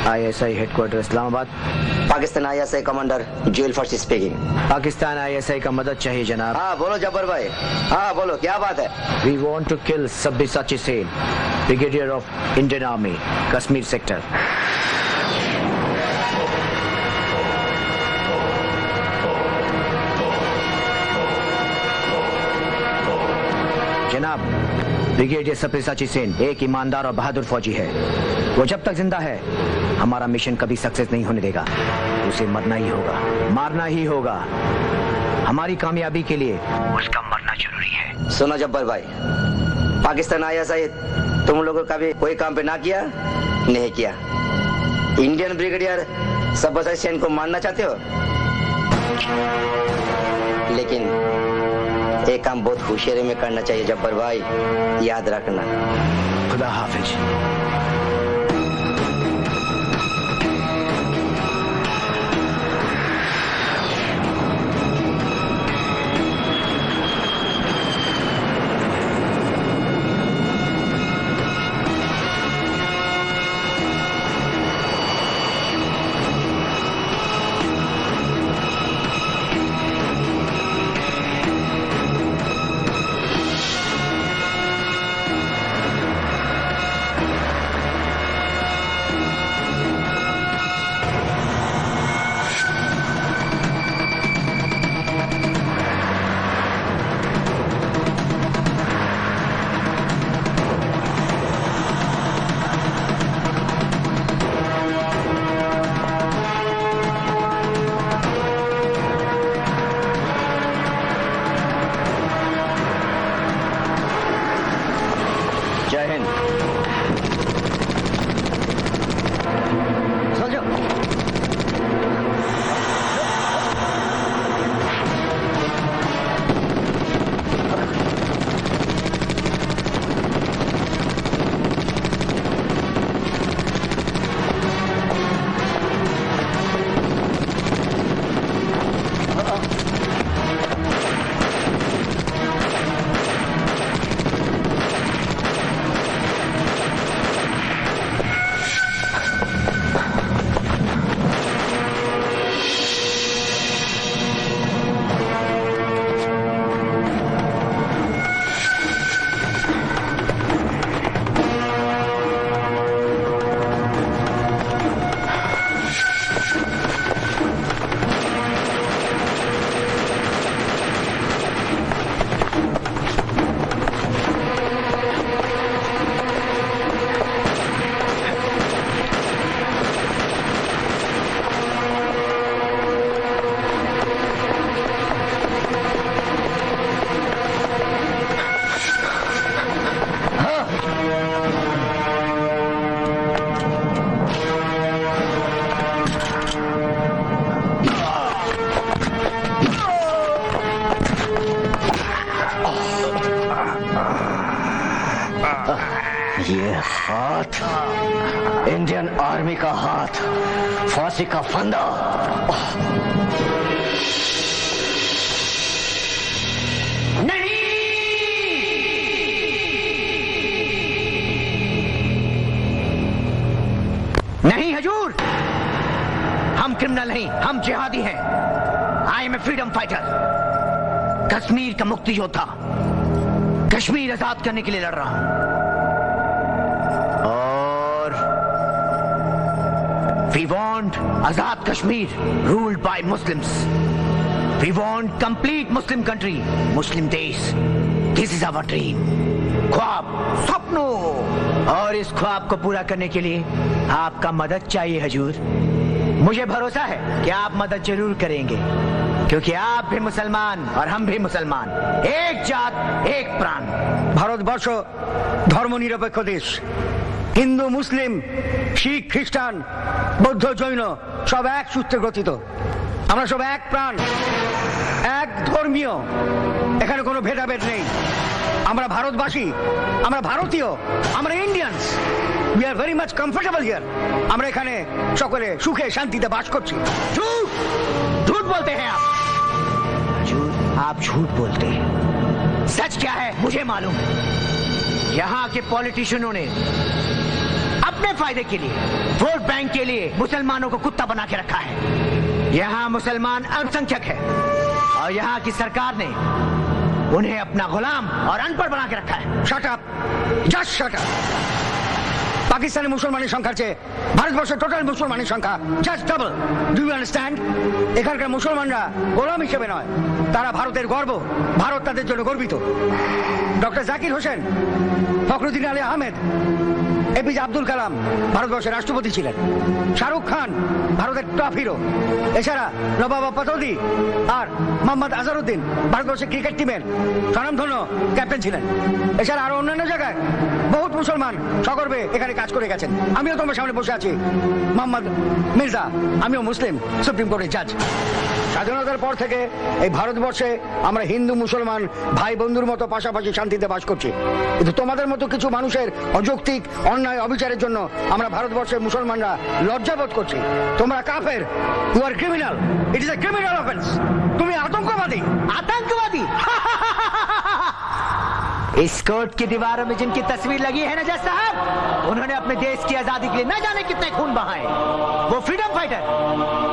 ISI headquarter Islamabad. Pakistan ISI commander Juel Farshi speaking. Pakistan ISI का मदद चाहिए जनाब। हाँ बोलो जब्बर भाई, हाँ बोलो क्या बात है। We want to kill Sabyasachi Sen, brigadier of Indian army, Kashmir sector. जनाब, ब्रिगेडियर सब्यसाची सेन एक ईमानदार और बहादुर फौजी है। वो जब तक जिंदा है हमारा मिशन कभी सक्सेस नहीं होने देगा। उसे मरना ही होगा, मारना ही होगा। हमारी कामयाबी के लिए उसका मरना जरूरी है। सुनो जब्बर भाई, पाकिस्तान आईएसआई तुम लोगों का भी कोई काम पे ना किया, नहीं किया। इंडियन ब्रिगेडियर सब्यसाची सेन को मारना चाहते हो, लेकिन एक काम बहुत होशियारी में करना चाहिए जब्बर भाई, याद रखना। खुदा हाफिज। जय हिंद। समझो। ये हाथ इंडियन आर्मी का हाथ, फांसी का फंदा। नहीं हजूर, हम क्रिमिनल नहीं, हम जिहादी हैं। I am a freedom fighter, Kashmir का मुक्ति योद्धा। कश्मीर आजाद करने के लिए लड़ रहा हूं। और we want Azad Kashmir ruled by Muslims. We want complete Muslim country, Muslim देश। दिस इज आवर ड्रीम, ख्वाब, सपनों। और इस ख्वाब को पूरा करने के लिए आपका मदद चाहिए हजूर। मुझे भरोसा है कि आप मदद जरूर करेंगे, क्योंकि आप भी मुसलमान और हम भी मुसलमान। एक जात एक प्राण। ভারতবর্ষ ধর্মনিরপেক্ষ দেশ। হিন্দু, মুসলিম, শিখ, খ্রিস্টান, বৌদ্ধ, জৈন সব এক সূত্রে গ্রথিত। আমরা সব এক প্রাণ, এক ধর্মীয়। এখানে কোনো ভেদাভেদ নেই। আমরা ভারতবাসী, আমরা ভারতীয়, আমরা Indians. We are very much comfortable here. আমরা এখানে সকলে সুখে শান্তিতে বাস করছি। झूठ झूठ बोलते हैं आप। हजूर, आप झूठ बोलते हैं। सच क्या है मुझे मालूम। यहाँ के पॉलिटिशियनों ने अपने फायदे के लिए, वोट बैंक के लिए मुसलमानों को कुत्ता बना के रखा है। यहाँ मुसलमान अल्पसंख्यक है और यहाँ की सरकार ने उन्हें अपना गुलाम और अनपढ़ बना के रखा है। Shut up, just shut up. পাকিস্তানের মুসলমানের সংখ্যার চেয়ে ভারতবর্ষের টোটাল মুসলমানের সংখ্যা just double. Do you understand? এখানকার মুসলমানরা গোলাম হিসেবে নয়, তারা ভারতের গর্ব, ভারত তাদের জন্য গর্বিত। ডক্টর জাকির হোসেন, ফখরুদ্দিন আলী আহমেদ, এপিজে আব্দুল কালাম ভারতবর্ষের রাষ্ট্রপতি ছিলেন। শাহরুখ খান ভারতের টপ হিরো। এছাড়া নবাব পাতৌদি আর মোহাম্মদ আজহারউদ্দিন ভারতবর্ষের ক্রিকেট টিমের স্বনামধন্য ক্যাপ্টেন ছিলেন। এছাড়া আরো অন্যান্য জায়গায় বহুত মুসলমান সগর্বে এখানে কাজ করে গেছেন। আমিও তোমার সামনে বসে আছি, মোহাম্মদ মির্জা, আমিও মুসলিম, সুপ্রিম কোর্টের জাজ। স্বাধীনতার পর থেকে এই ভারতবর্ষে আমরা হিন্দু মুসলমান ভাই বন্ধুর মতো পাশাপাশি শান্তিতে বাস করছি, কিন্তু তোমাদের মতো কিছু মানুষের অযৌক্তিক অন্যায় অবিচারের জন্য আমরা ভারতবর্ষের মুসলমানরা লজ্জাবোধ করছি। তোমরা কাফের, you are criminal, it is a criminal offence. তুমি আতঙ্কবাদী। आतंकवादी? इस कोर्ट की दीवारों में जिनकी तस्वीर लगी है ना जज साहब, उन्होंने अपने देश की आजादी के लिए न जाने कितने खून बहाए। वो फ्रीडम फाइटर,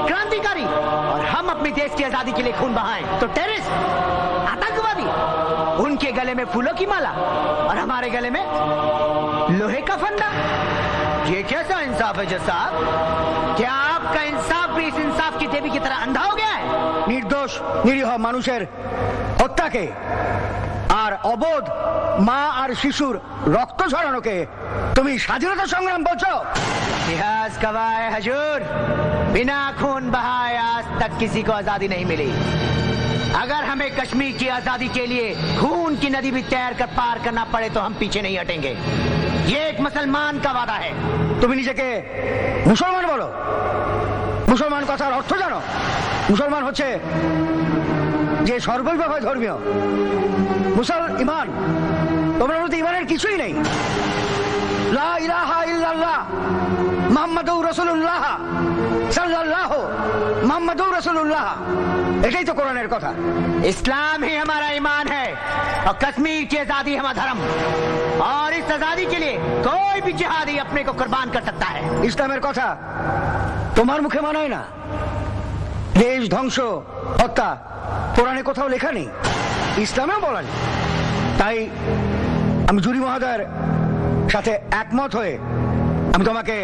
क्रांतिकारी, और हम अपने देश की आजादी के लिए खून बहाए तो टेररिस्ट, आतंकवादी। उनके गले में फूलों की माला और हमारे गले में लोहे का फंदा। ये कैसा इंसाफ है जज साहब? क्या आपका इंसाफ भी इस इंसाफ की देवी की तरह अंधा हो गया है? নির্দোষ নিরীহ মানুষের হত্যাকে আর অবোধ মা আর শিশুর রক্ত ঝরানোকে তুমি স্বাধীনতা সংগ্রাম বলছো? इतिहास गवाह है हजूर, बिना खून बहाए आज तक किसी को आजादी नहीं मिली। अगर हमें कश्मीर की आजादी के लिए खून की नदी भी तैर कर पार करना पड़े तो हम पीछे नहीं हटेंगे। ये एक मुसलमान का वादा है। তুমি নিজেকে মুসলমান বলো? মুসলমান কথার অর্থ জানো? মুসলমান হচ্ছে যে সর্বৈভাবে ধর্মীয়। মুসল ইমান, তোমার মধ্যে ইমানের কিছুই নেই। লা ইলাহা ইল্লাল্লাহ মুহাম্মাদুর রাসূলুল্লাহ সাল্লাল্লাহু মুহাম্মাদুর রাসূলুল্লাহ, এটাই তো কোরআনের কথা। इस्लाम ही हमारा ईमान है और कश्मीर की आजादी हमारा धर्म, और इस आजादी के लिए कोई भी जिहादी अपने को कुर्बान कर सकता है। ইসলামের কথা তোমার মুখে মানায় না। দেশ ধ্বংস, হত্যা কোরআনে কোথাও লেখা নেই, ইসলামেও বলা নেই। তাই আমি জুরি মহোদয়ের সাথে একমত হয়ে আমি তোমাকে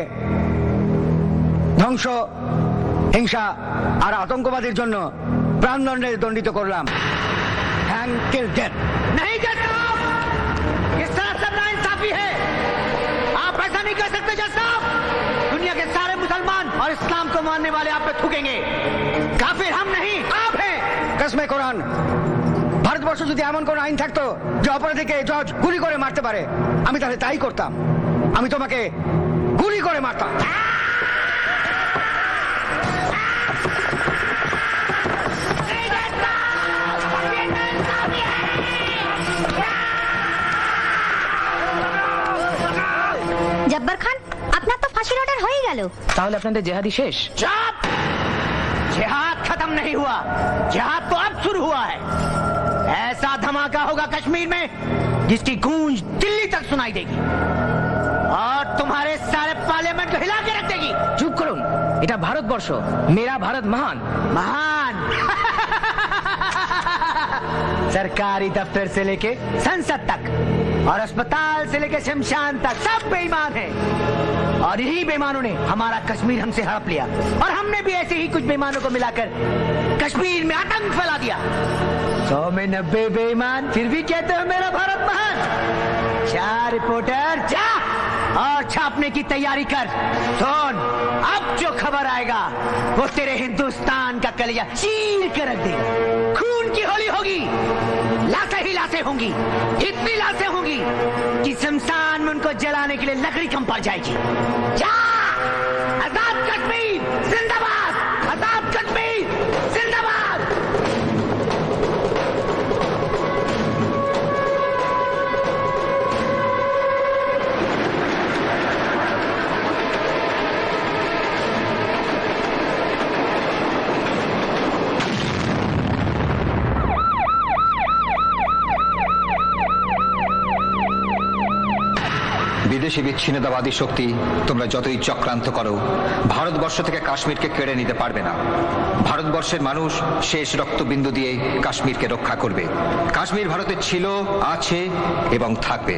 ধ্বংস, হিংসা আর আতঙ্কবাদের জন্য প্রাণদণ্ডে দণ্ডিত করলাম। Hang till death. नहीं जज साहब, इस तरह सब नाइंसाफी है। आप ऐसा नहीं कर सकते जज साहब। दुनिया के सारे मुसलमान और इस्लाम को मानने वाले आप पे थूकेंगे। काफिर हम नहीं, आप हैं। কসমে কোরআন, ভারতবর্ষ যদি এমন কোন আইন থাকতো যে অপরাধীকে জজ গুলি করে মারতে পারে, আমি তাহলে তাই করতাম। আমি তোমাকে গুলি করে মারতাম। জব্বার খান, আপনার তো ফাঁসির অর্ডার হয়ে গেল। তাহলে আপনাদের জেহাদি শেষ? चुप! जिहाद खत्म नहीं हुआ, जिहाद तो अब शुरू हुआ है। ऐसा धमाका होगा कश्मीर में जिसकी गूंज दिल्ली तक सुनाई देगी और तुम्हारे सारे पार्लियामेंट को हिला के रख देगी। চুপ করুন, এটা ভারতবর্ষ, মেরা ভারত মহান। महान। सरकारी दफ्तर से लेके संसद तक और अस्पताल से लेके शमशान तक सब बेईमान हैं, और यही बेईमानों ने हमारा कश्मीर हमसे हड़प लिया, और हमने भी ऐसे ही कुछ बेईमानों को मिलाकर कश्मीर में आतंक फैला दिया। 100 में 90 बेईमान फिर भी कहते हो मेरा भारत महान। जा रिपोर्टर जा और छापने की तैयारी कर। सुन, अब जो खबर आएगा वो तेरे हिंदुस्तान का कलिया चीर कर रख देगा। खून की होली होगी, लाशें ही लाशें होंगी, इतनी लाशें होंगी कि शमशान में उनको जलाने के लिए लकड़ी कम पड़ जाएगी। जा! आजाद कश्मीर जिंदाबाद! आजाद कश्मीर जिंदाबाद! বিদেশি বিচ্ছিন্নতাবাদী শক্তি তোমরা যতই চক্রান্ত করো, ভারতবর্ষ থেকে কাশ্মীরকে কেড়ে নিতে পারবে না। ভারতবর্ষের মানুষ শেষ রক্তবিন্দু দিয়ে কাশ্মীরকে রক্ষা করবে। কাশ্মীর ভারতের ছিল, আছে এবং থাকবে।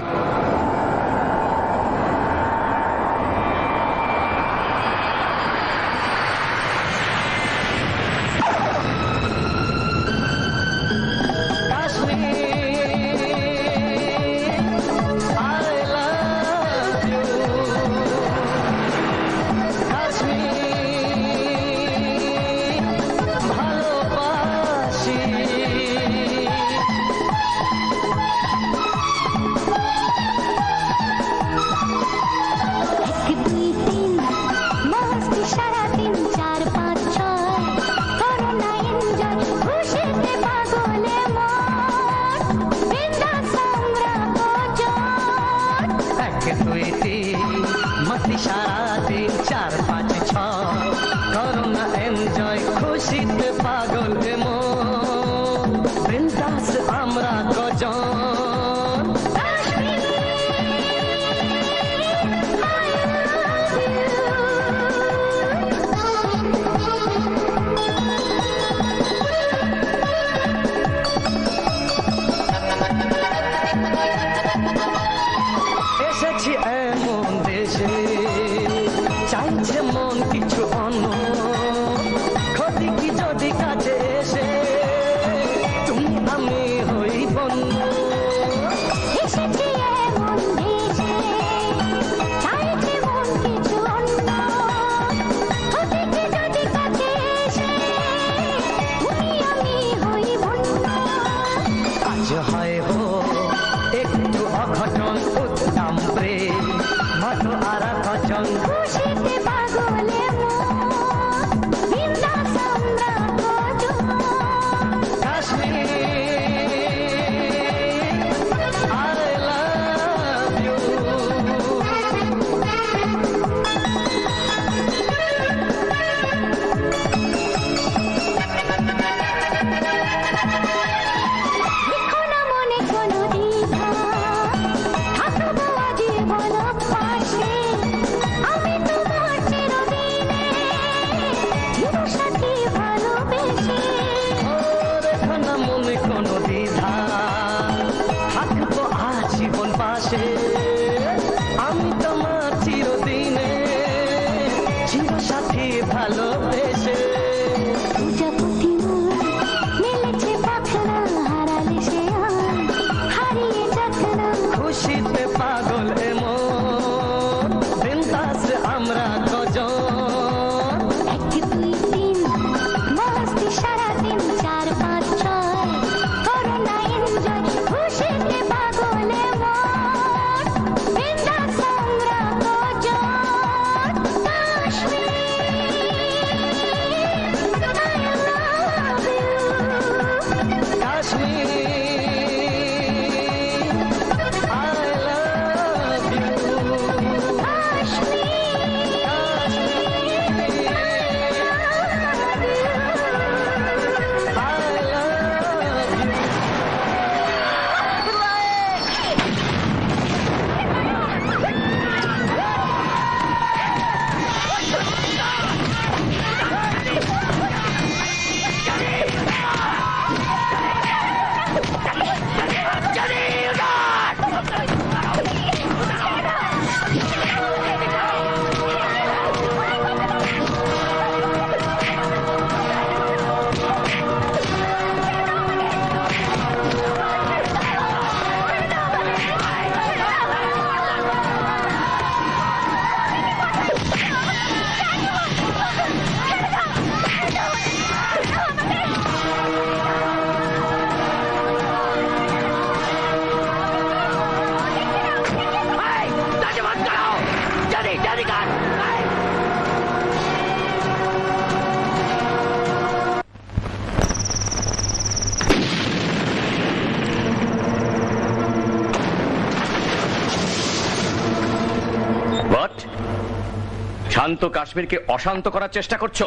শান্ত কাশ্মীরকে অশান্ত করার চেষ্টা করছো?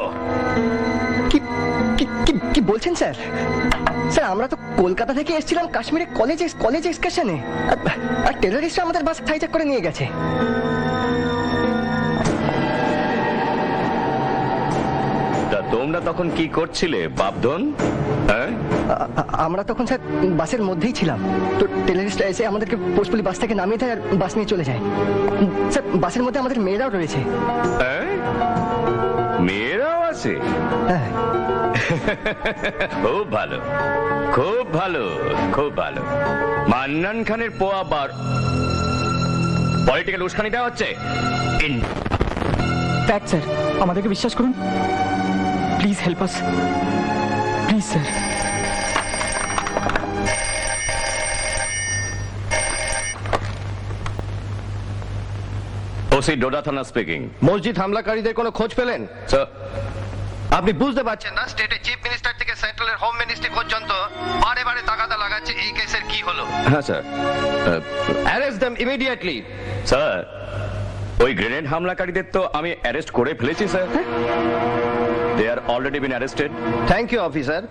কি কি কি বলছেন স্যার? স্যার আমরা তো কলকাতা থেকে এসেছিলাম কাশ্মীরে কলেজ এক্সকারশনে, আর টেররিস্টরা আমাদের বাস হাইজ্যাক করে নিয়ে গেছে। তা তোমরা তখন কি করছিলে বাপধন? হ্যাঁ, আমরা তখন স্যার বাসের মধ্যেই ছিলাম, তো টেররিস্টরা এসে আমাদেরকে ফোর্সফুলি বাস থেকে নামিয়ে দেয় আর বাস নিয়ে চলে যায়। স্যার বাসের মধ্যে আমাদের মেয়েরাও রয়েছে। হ্যাঁ? মেয়েরাও আছে? হ্যাঁ। খুব ভালো, খুব ভালো, খুব ভালো। মান্নান খানের পোয়া বার পলিটিক্যাল উস্কানি দেওয়া হচ্ছে। ফ্যাক্ট স্যার, আমাদেরকে বিশ্বাস করুন, please help us, please sir. OC Doda থানা স্পিকিং। মসজিদ হামলাকারীদের কোনো খোঁজ পেলেন? স্যার, আপনি বুঝতে পারছেন না স্টেটের চিফ মিনিস্টার থেকে সেন্ট্রালের হোম মিনিস্ট্রি পর্যন্ত বারে বারে তাগাদা লাগাচ্ছে এই কেসের কি হলো? হ্যাঁ sir. Arrest them immediately. Sir, ওই গ্রেনেড হামলাকারীদের তো আমি অ্যারেস্ট করে ফেলেছি sir. They are already been arrested. Thank you officer,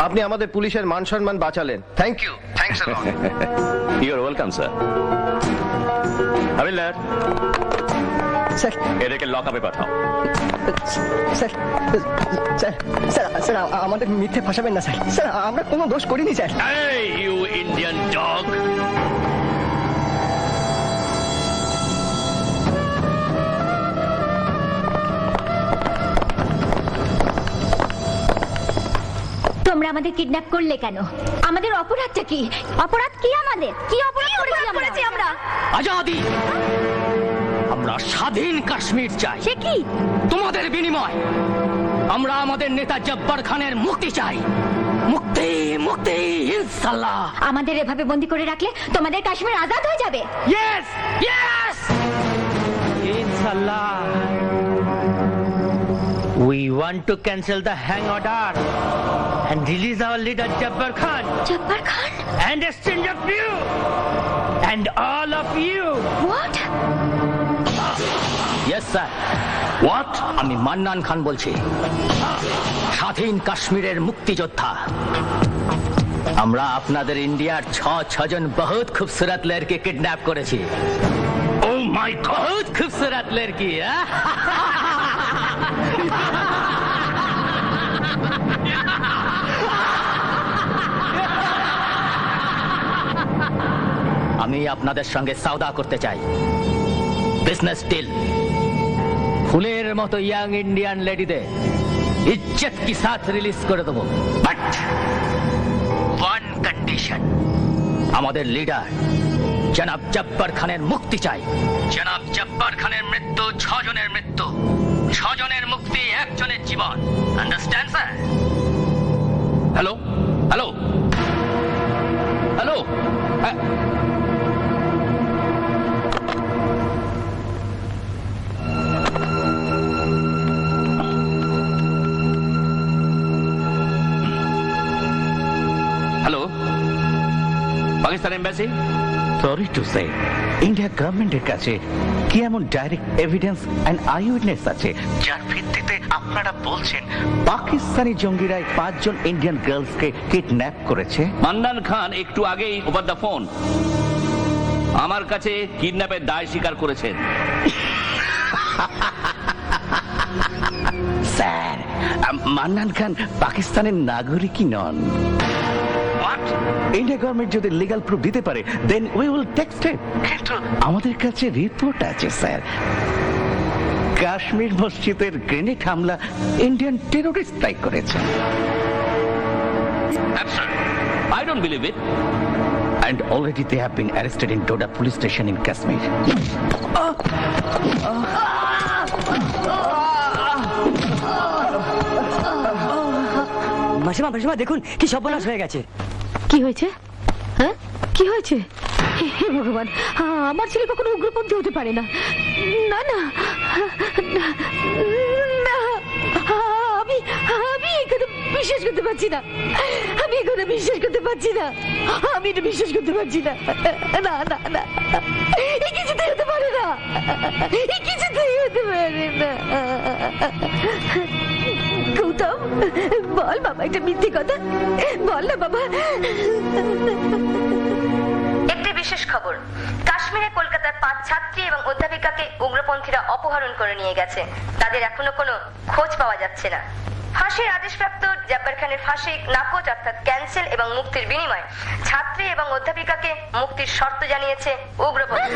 আপনি আমাদের পুলিশের মান সম্মান বাঁচালেন। Thank you, thanks a lot. You are welcome sir. হাবিলদার, স্যার এদেরকে লকআপে পাঠাও। স্যার স্যার স্যার স্যার আমাদের মিথ্যে ফাঁসাবেন না স্যার। স্যার আমরা কোনো দোষ করিনি স্যার। এই ইউ ইন্ডিয়ান ডগ! তোমরা আমাদের কিডন্যাপ করলে কেন? আমাদের অপরাধটা কি? অপরাধ কি আমাদের? কি অপরাধ করেছি আমরা? আজাদি! আমরা স্বাধীন কাশ্মীর চাই। সে কি? তোমাদের বিনিময় আমরা আমাদের নেতা জব্বার খানের মুক্তি চাই। মুক্তি, মুক্তি, ইনশাআল্লাহ। আমাদের এভাবে বন্দি করে রাখলে তোমাদের কাশ্মীর আজাদ হয়ে যাবে। ইয়েস, ইয়েস, ইনশাআল্লাহ। We want to cancel the hang order and release our leader Jabbar Khan Jabbar Khan? and exchange of you and all of you. What? Yes sir. What? আমি মান্নান খান বলছি, স্বাধীন কাশ্মীরের মুক্তিযোদ্ধা। আমরা আপনাদের ইন্ডিয়ার ছজন বহুত খুবসুরত লড়কি কিডন্যাপ করেছি। ও মাই গড, বহুত খুবসুরত লড়কি। আমি আপনাদের সঙ্গে সওদা করতে চাই, বিজনেস ডিল। ফুলের মতো ইয়াং ইন্ডিয়ান লেডিদের ইজ্জত কি সাথ রিলিজ করে দেবো, বাট ওয়ান কন্ডিশন। আমাদের লিডার জনাব জব্বার খানের মুক্তি চাই। জনাব জব্বার খানের মৃত্যু 6 জনের মৃত্যু, 6 জনের মুক্তি 1 জনের জীবন। Understand sir? Hello, hello, hello. Hello, Pakistan embassy. Sorry to say, India গভর্নমেন্টের কাছে কি এমন direct evidence and eyewitness আছে যার ভিত্তিতে আপনারা বলছেন পাকিস্তানি জঙ্গিরাই 5 জন ইন্ডিয়ান গার্লসকে কিডন্যাপ করেছে? মান্নান খান একটু আগেই ওভার দ্য ফোন আমার কাছে কিডন্যাপের দায় স্বীকার করেছেন। স্যার, মান্নান খান পাকিস্তানের নাগরিকই নন। ইন্ডিয়া গভর্নমেন্ট যদি লিগ্যাল প্রুফ দিতে পারে then we will take step. কিন্তু আমাদের কাছে রিপোর্ট আছে স্যার, কাশ্মীর মসজিদের গ্রেনেড হামলা ইন্ডিয়ান টেররিস্টরাই করেছে। I don't believe it. And already they have been arrested in Doda police station in Kashmir. মাসিমা মাসিমা দেখুন কি সর্বনাশ হয়ে গেছে। কি হয়েছে? হ্যাঁ, কি হয়েছে? হে ভগবান, আমার ছেলে কখনো উগ্রপন্থী হতে পারে না। না না না, আমি এখানে বিশ্বাস করতে পারছি না। আমি এখানে বিশ্বাস করতে পারছি না। আমি এটা বিশ্বাস করতে পারছি না। না না না, এই কিছুতেই হতে পারে না, এই কিছুতেই হতে পারে না। গৌতম বল বাবা, এটা মিথ্যে কথা বল না বাবা। একটি বিশেষ খবর, কাশ্মীরে কলকাতার 5 ছাত্রী এবং অধ্যাপিকাকে উগ্রপন্থীরা অপহরণ করে নিয়ে গেছে। তাদের এখনো কোনো খোঁজ পাওয়া যাচ্ছে না। ফাঁসির আদেশপ্রাপ্ত জব্বার খানের ফাঁসি নাকচ অর্থাৎ ক্যান্সেল এবং মুক্তির বিনিময়ে ছাত্রী এবং অধ্যাপিকাকে মুক্তির শর্ত জানিয়েছে উগ্রপন্থী।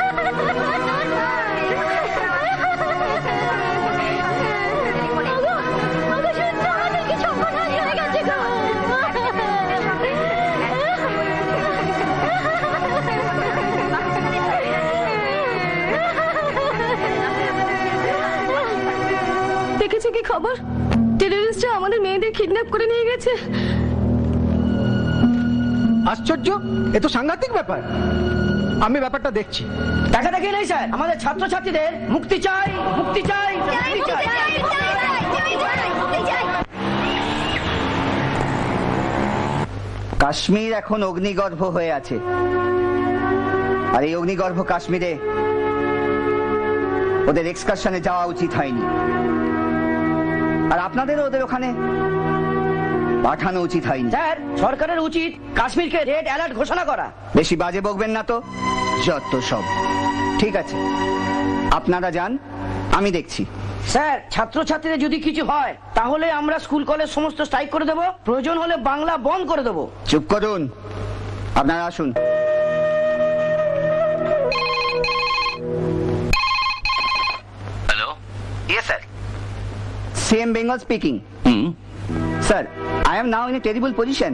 দেখেছে কি খবর? টেররিস্টরা আমাদের মেয়েদের কিডন্যাপ করে নিয়ে গেছে। আশ্চর্য, এ তো সাংঘাতিক ব্যাপার। আমি ব্যাপারটা দেখছি। টাকা দেখে নেই স্যার, আমাদের ছাত্রছাত্রীদের মুক্তি চাই, মুক্তি চাই, মুক্তি চাই। কাশ্মীর এখন অগ্নিগর্ভ হয়ে আছে, আর এই অগ্নিগর্ভ কাশ্মীরে ওদের এক্সকারশনে যাওয়া উচিত হয়নি, আর আপনাদেরও ওদের ওখানে পাঠানো উচিত হয়নি। স্যার, সরকারের উচিত কাশ্মীরকে রেড অ্যালার্ট ঘোষণা করা। বেশি বাজে বকবেন না তো, যত সব। ঠিক আছে, আপনারা যান, আমি দেখছি। স্যার, ছাত্রছাত্রীদের যদি কিছু হয় তাহলে আমরা স্কুল কলেজ সমস্ত স্ট্রাইক করে দেব, প্রয়োজন হলে বাংলা বন্ধ করে দেব। চুপ করুন, আপনারা আসুন। Hello, Yes, sir. CM Bengal speaking. Sir, I am now in a terrible position.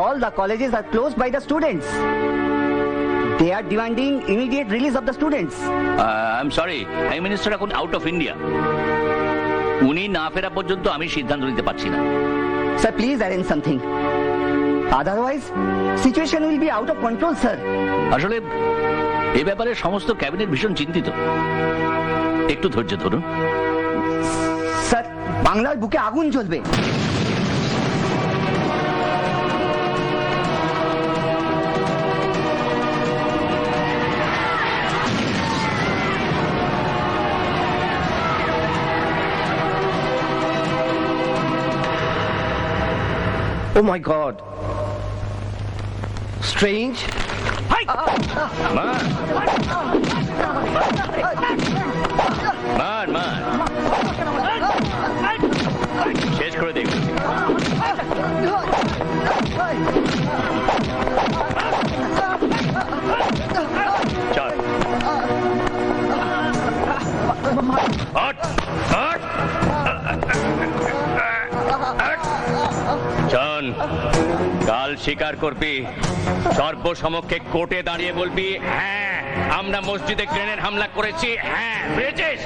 All the colleges are closed by the students. They are demanding immediate release of the students. I am sorry, prime minister এখন out of India. উনি না ফেরা পর্যন্ত আমি সিদ্ধান্ত নিতে পারছি না। Sir, please arrange something. Otherwise, situation will be out of control, sir. আসলে এই ব্যাপারে সমস্ত ক্যাবিনেট ভীষণ চিন্তিত। একটু ধৈর্য ধরুন। স্যার, বাংলার বুকে আগুন জ্বলবে। Oh my God. Strange. শেষ করে দেখ। চল চল, কাল স্বীকার করবি, সর্বসমক্ষে কোর্টে দাঁড়িয়ে বলবি, হ্যাঁ আমরা মসজিদে গ্রেনেড হামলা করেছি। হ্যাঁ, বুঝেছিস?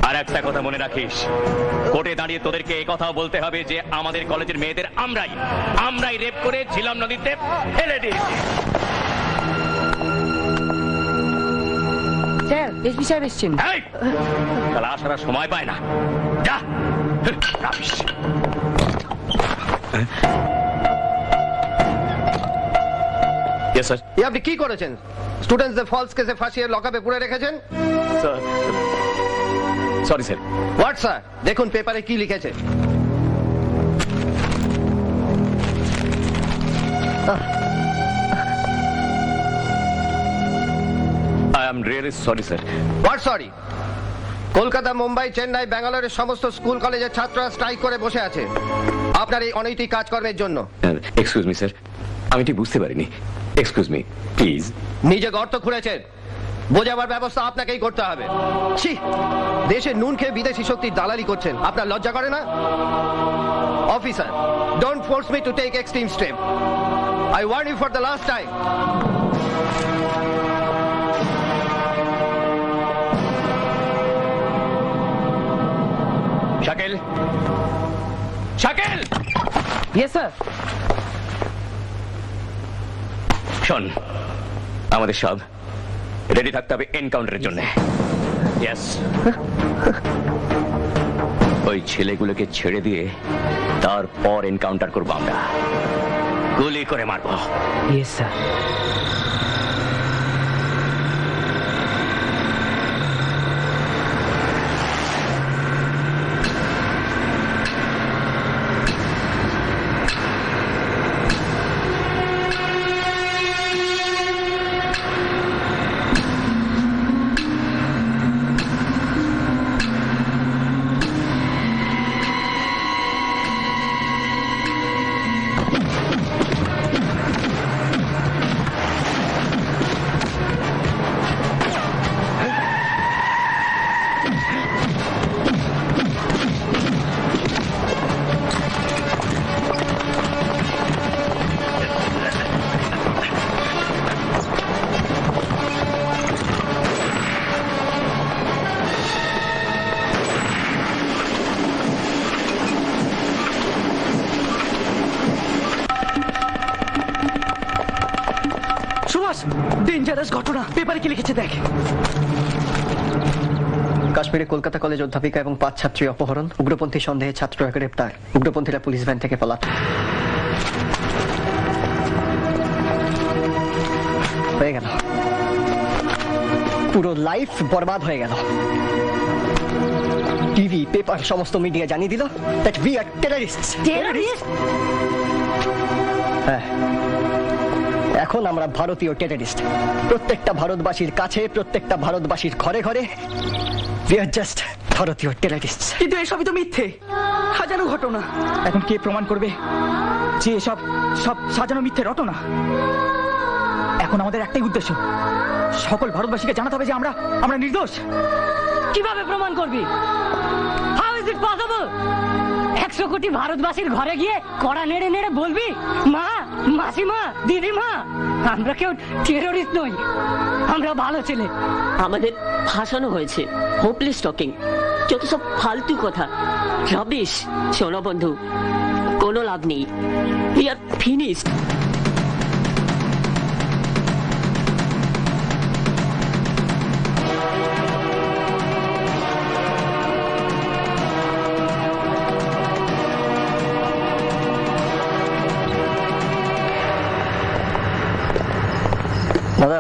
আর একটা কথা মনে রাখিস, কোর্টে দাঁড়িয়ে তোদেরকে এই কথাও বলতে হবে যে আমাদের কলেজের মেয়েদের আমরাই রেপ করে ঝিলাম নদীতে ফেলে দিয়েছি। স্যার, এসপি সাহেব এসেছেন। তাহলে আসার সময় পায় না, যা। Yes, sir. আপনি কি করেছেন? স্টুডেন্টসদের ফলস কেসে ফাঁসিয়ে লকআপে পুরে রেখেছেন? Sir, sorry sir. What sir? দেখুন পেপারে কি লিখেছে। I am really sorry, sir. What sorry? Kolkata, Mumbai, Chennai, ব্যাঙ্গালোরের সমস্ত স্কুল কলেজের ছাত্ররা স্ট্রাইক করে বসে আছে আপনার এই অনৈতিক কাজকর্মের জন্য। এক্সকিউজ মি স্যার, আমি ঠিক বুঝতে পারিনি। Excuse me please. নিজে গর্ত খুঁড়েছেন, বোঝাবার ব্যবস্থা আপনাকেই করতে হবে। ছি, দেশে নুন খেয়ে বিদেশি শক্তির দালালি করছেন, আপনার লজ্জা করে না? Officer, don't force me to take extreme step. I warn you for the last time. Shakil, Shakil. Yes sir. শোন, আমাদের সব রেডি থাকতে হবে এনকাউন্টারের জন্য। ইয়েস। ওই ছেলেগুলোকে ছেড়ে দিয়ে তারপর এনকাউন্টার করবো আমরা, গুলি করে মারবো। Yes sir. ডেঞ্জারাস ঘটনা, পেপারে কি লিখেছে দেখ। কাশ্মীরে কলকাতা কলেজ অধ্যাপিকা এবং 5 ছাত্রী অপহরণ, উগ্রপন্থী সন্দেহে ছাত্ররা গ্রেপ্তার, উগ্রপন্থীরা পুলিশ ভ্যান থেকে পলাতক। হয়ে গেল, পুরো লাইফ বরবাদ হয়ে গেল। টিভি, পেপার, সমস্ত মিডিয়া জানিয়ে দিল দ্যাট উই আর টেররিস্টস। হ্যাঁ, এখন আমরা ভারতীয় টেররিস্ট। প্রত্যেকটা ভারতবাসীর কাছে, প্রত্যেকটা ভারতবাসীর ঘরে ঘরে উই আর জাস্ট ভারতীয় টেররিস্টস। কিন্তু এসবই তো মিথ্যে, সাজানো ঘটনা। এখন কে প্রমাণ করবে যে এসব সব সাজানো মিথ্যে রটনা? এখন আমাদের একটাই উদ্দেশ্য, সকল ভারতবাসীকে জানাতে হবে যে আমরা নির্দোষ। কিভাবে প্রমাণ করবি? How is it possible? 100 কোটি ভারতবাসীর ঘরে গিয়ে কড়া নেড়ে নেড়ে বলবি, মা, মাসিমা, দিদিমা, আমরা কেউ টেররিস্ট নই, আমরা ভালো ছেলে। আমাদের ফাঁসানো হয়েছে, হোপলেস টকিং, যত সব ফালতু কথা, রবিশ। শোনো বন্ধু, কোনো লাভ নেই, উই আর ফিনিশড। দাদা,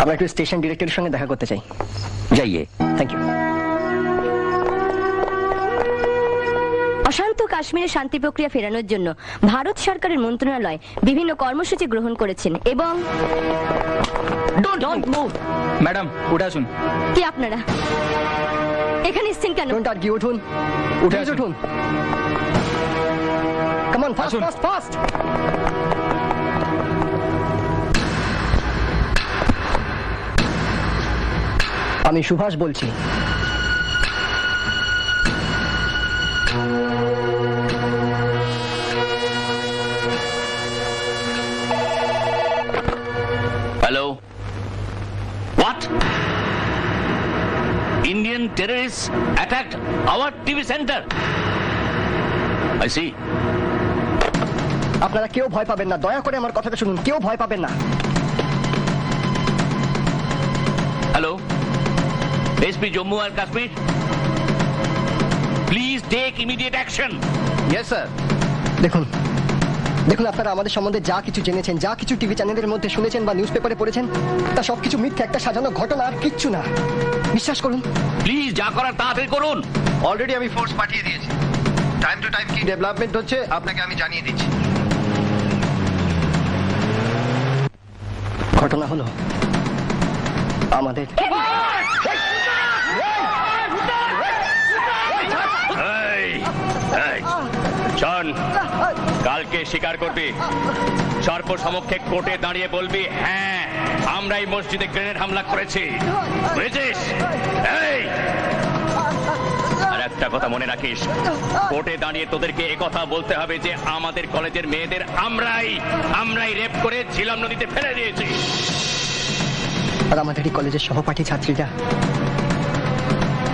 আমরা একটু স্টেশন ডিরেক্টরের সঙ্গে দেখা করতে চাই। যাইয়ে। Thank you. অশান্ত কাশ্মীরে শান্তি প্রক্রিয়া ফেরানোর জন্য ভারত সরকারের মন্ত্রণালয় বিভিন্ন কর্মসূচি গ্রহণ করেছেন এবং ডোন্ট মুভ। ম্যাডাম, উঠে আসুন। কি আপনারা এখানে এসেছেন কেন? ডোন্ট আর্গিউ, উঠুন, উঠে উঠুন। Come on, fast fast fast. আমি সুভাষ বলছি। Hello, what? Indian terrorists attacked our TV center. I see. আপনারা কেউ ভয় পাবেন না, দয়া করে আমার কথাটা শুনুন, কেউ ভয় পাবেন না। Hello, SP Jammu and Kashmir. Please take immediate action. Yes sir. দেখুন দেখুন, আপনারা আমাদের সম্বন্ধে যা কিছু জেনেছেন, যা কিছু টিভি চ্যানেলের মধ্যে শুনেছেন বা নিউজ পেপারে পড়েছেন, তা সবকিছু মিথ্যে, একটা সাজানো ঘটনা, আর কিচ্ছু না। বিশ্বাস করুন। প্লিজ, যা করার তাড়াতাড়ি করুন। অলরেডি আমি ফোর্স পাঠিয়ে দিয়েছি। টাইম টু টাইম কি ডেভেলপমেন্ট হচ্ছে আপনাকে আমি জানিয়ে দিচ্ছি। ঘটনা হলো আমাদের শোন, কালকে স্বীকার করবি, সর্বসমক্ষে কোর্টে দাঁড়িয়ে বলবি, হ্যাঁ আমরা এই মসজিদে গ্রেনেড হামলা করেছি, বুঝেছিস? এই, আর একটা কথা মনে রাখিস, কোর্টে দাঁড়িয়ে তোদেরকে একথা বলতে হবে যে আমাদের কলেজের মেয়েদের আমরাই রেপ করে ঝিলাম নদীতে ফেলে দিয়েছি। আর আমাদের এই কলেজের সহপাঠী ছাত্রীরা,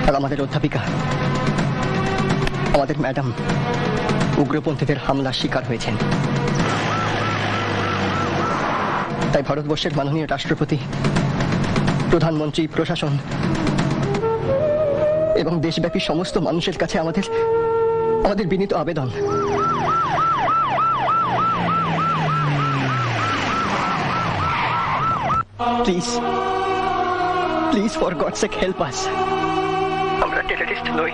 আর আমাদের অধ্যাপিকা, আমাদের ম্যাডাম উগ্রপন্থীদের হামলার শিকার হয়েছেন। তাই ভারতবর্ষের মাননীয় রাষ্ট্রপতি, প্রধানমন্ত্রী, প্রশাসন এবং দেশব্যাপী সমস্ত মানুষের কাছে আমাদের বিনীত আবেদন, please please for gods sec help us. আমরা টেররিস্ট নই,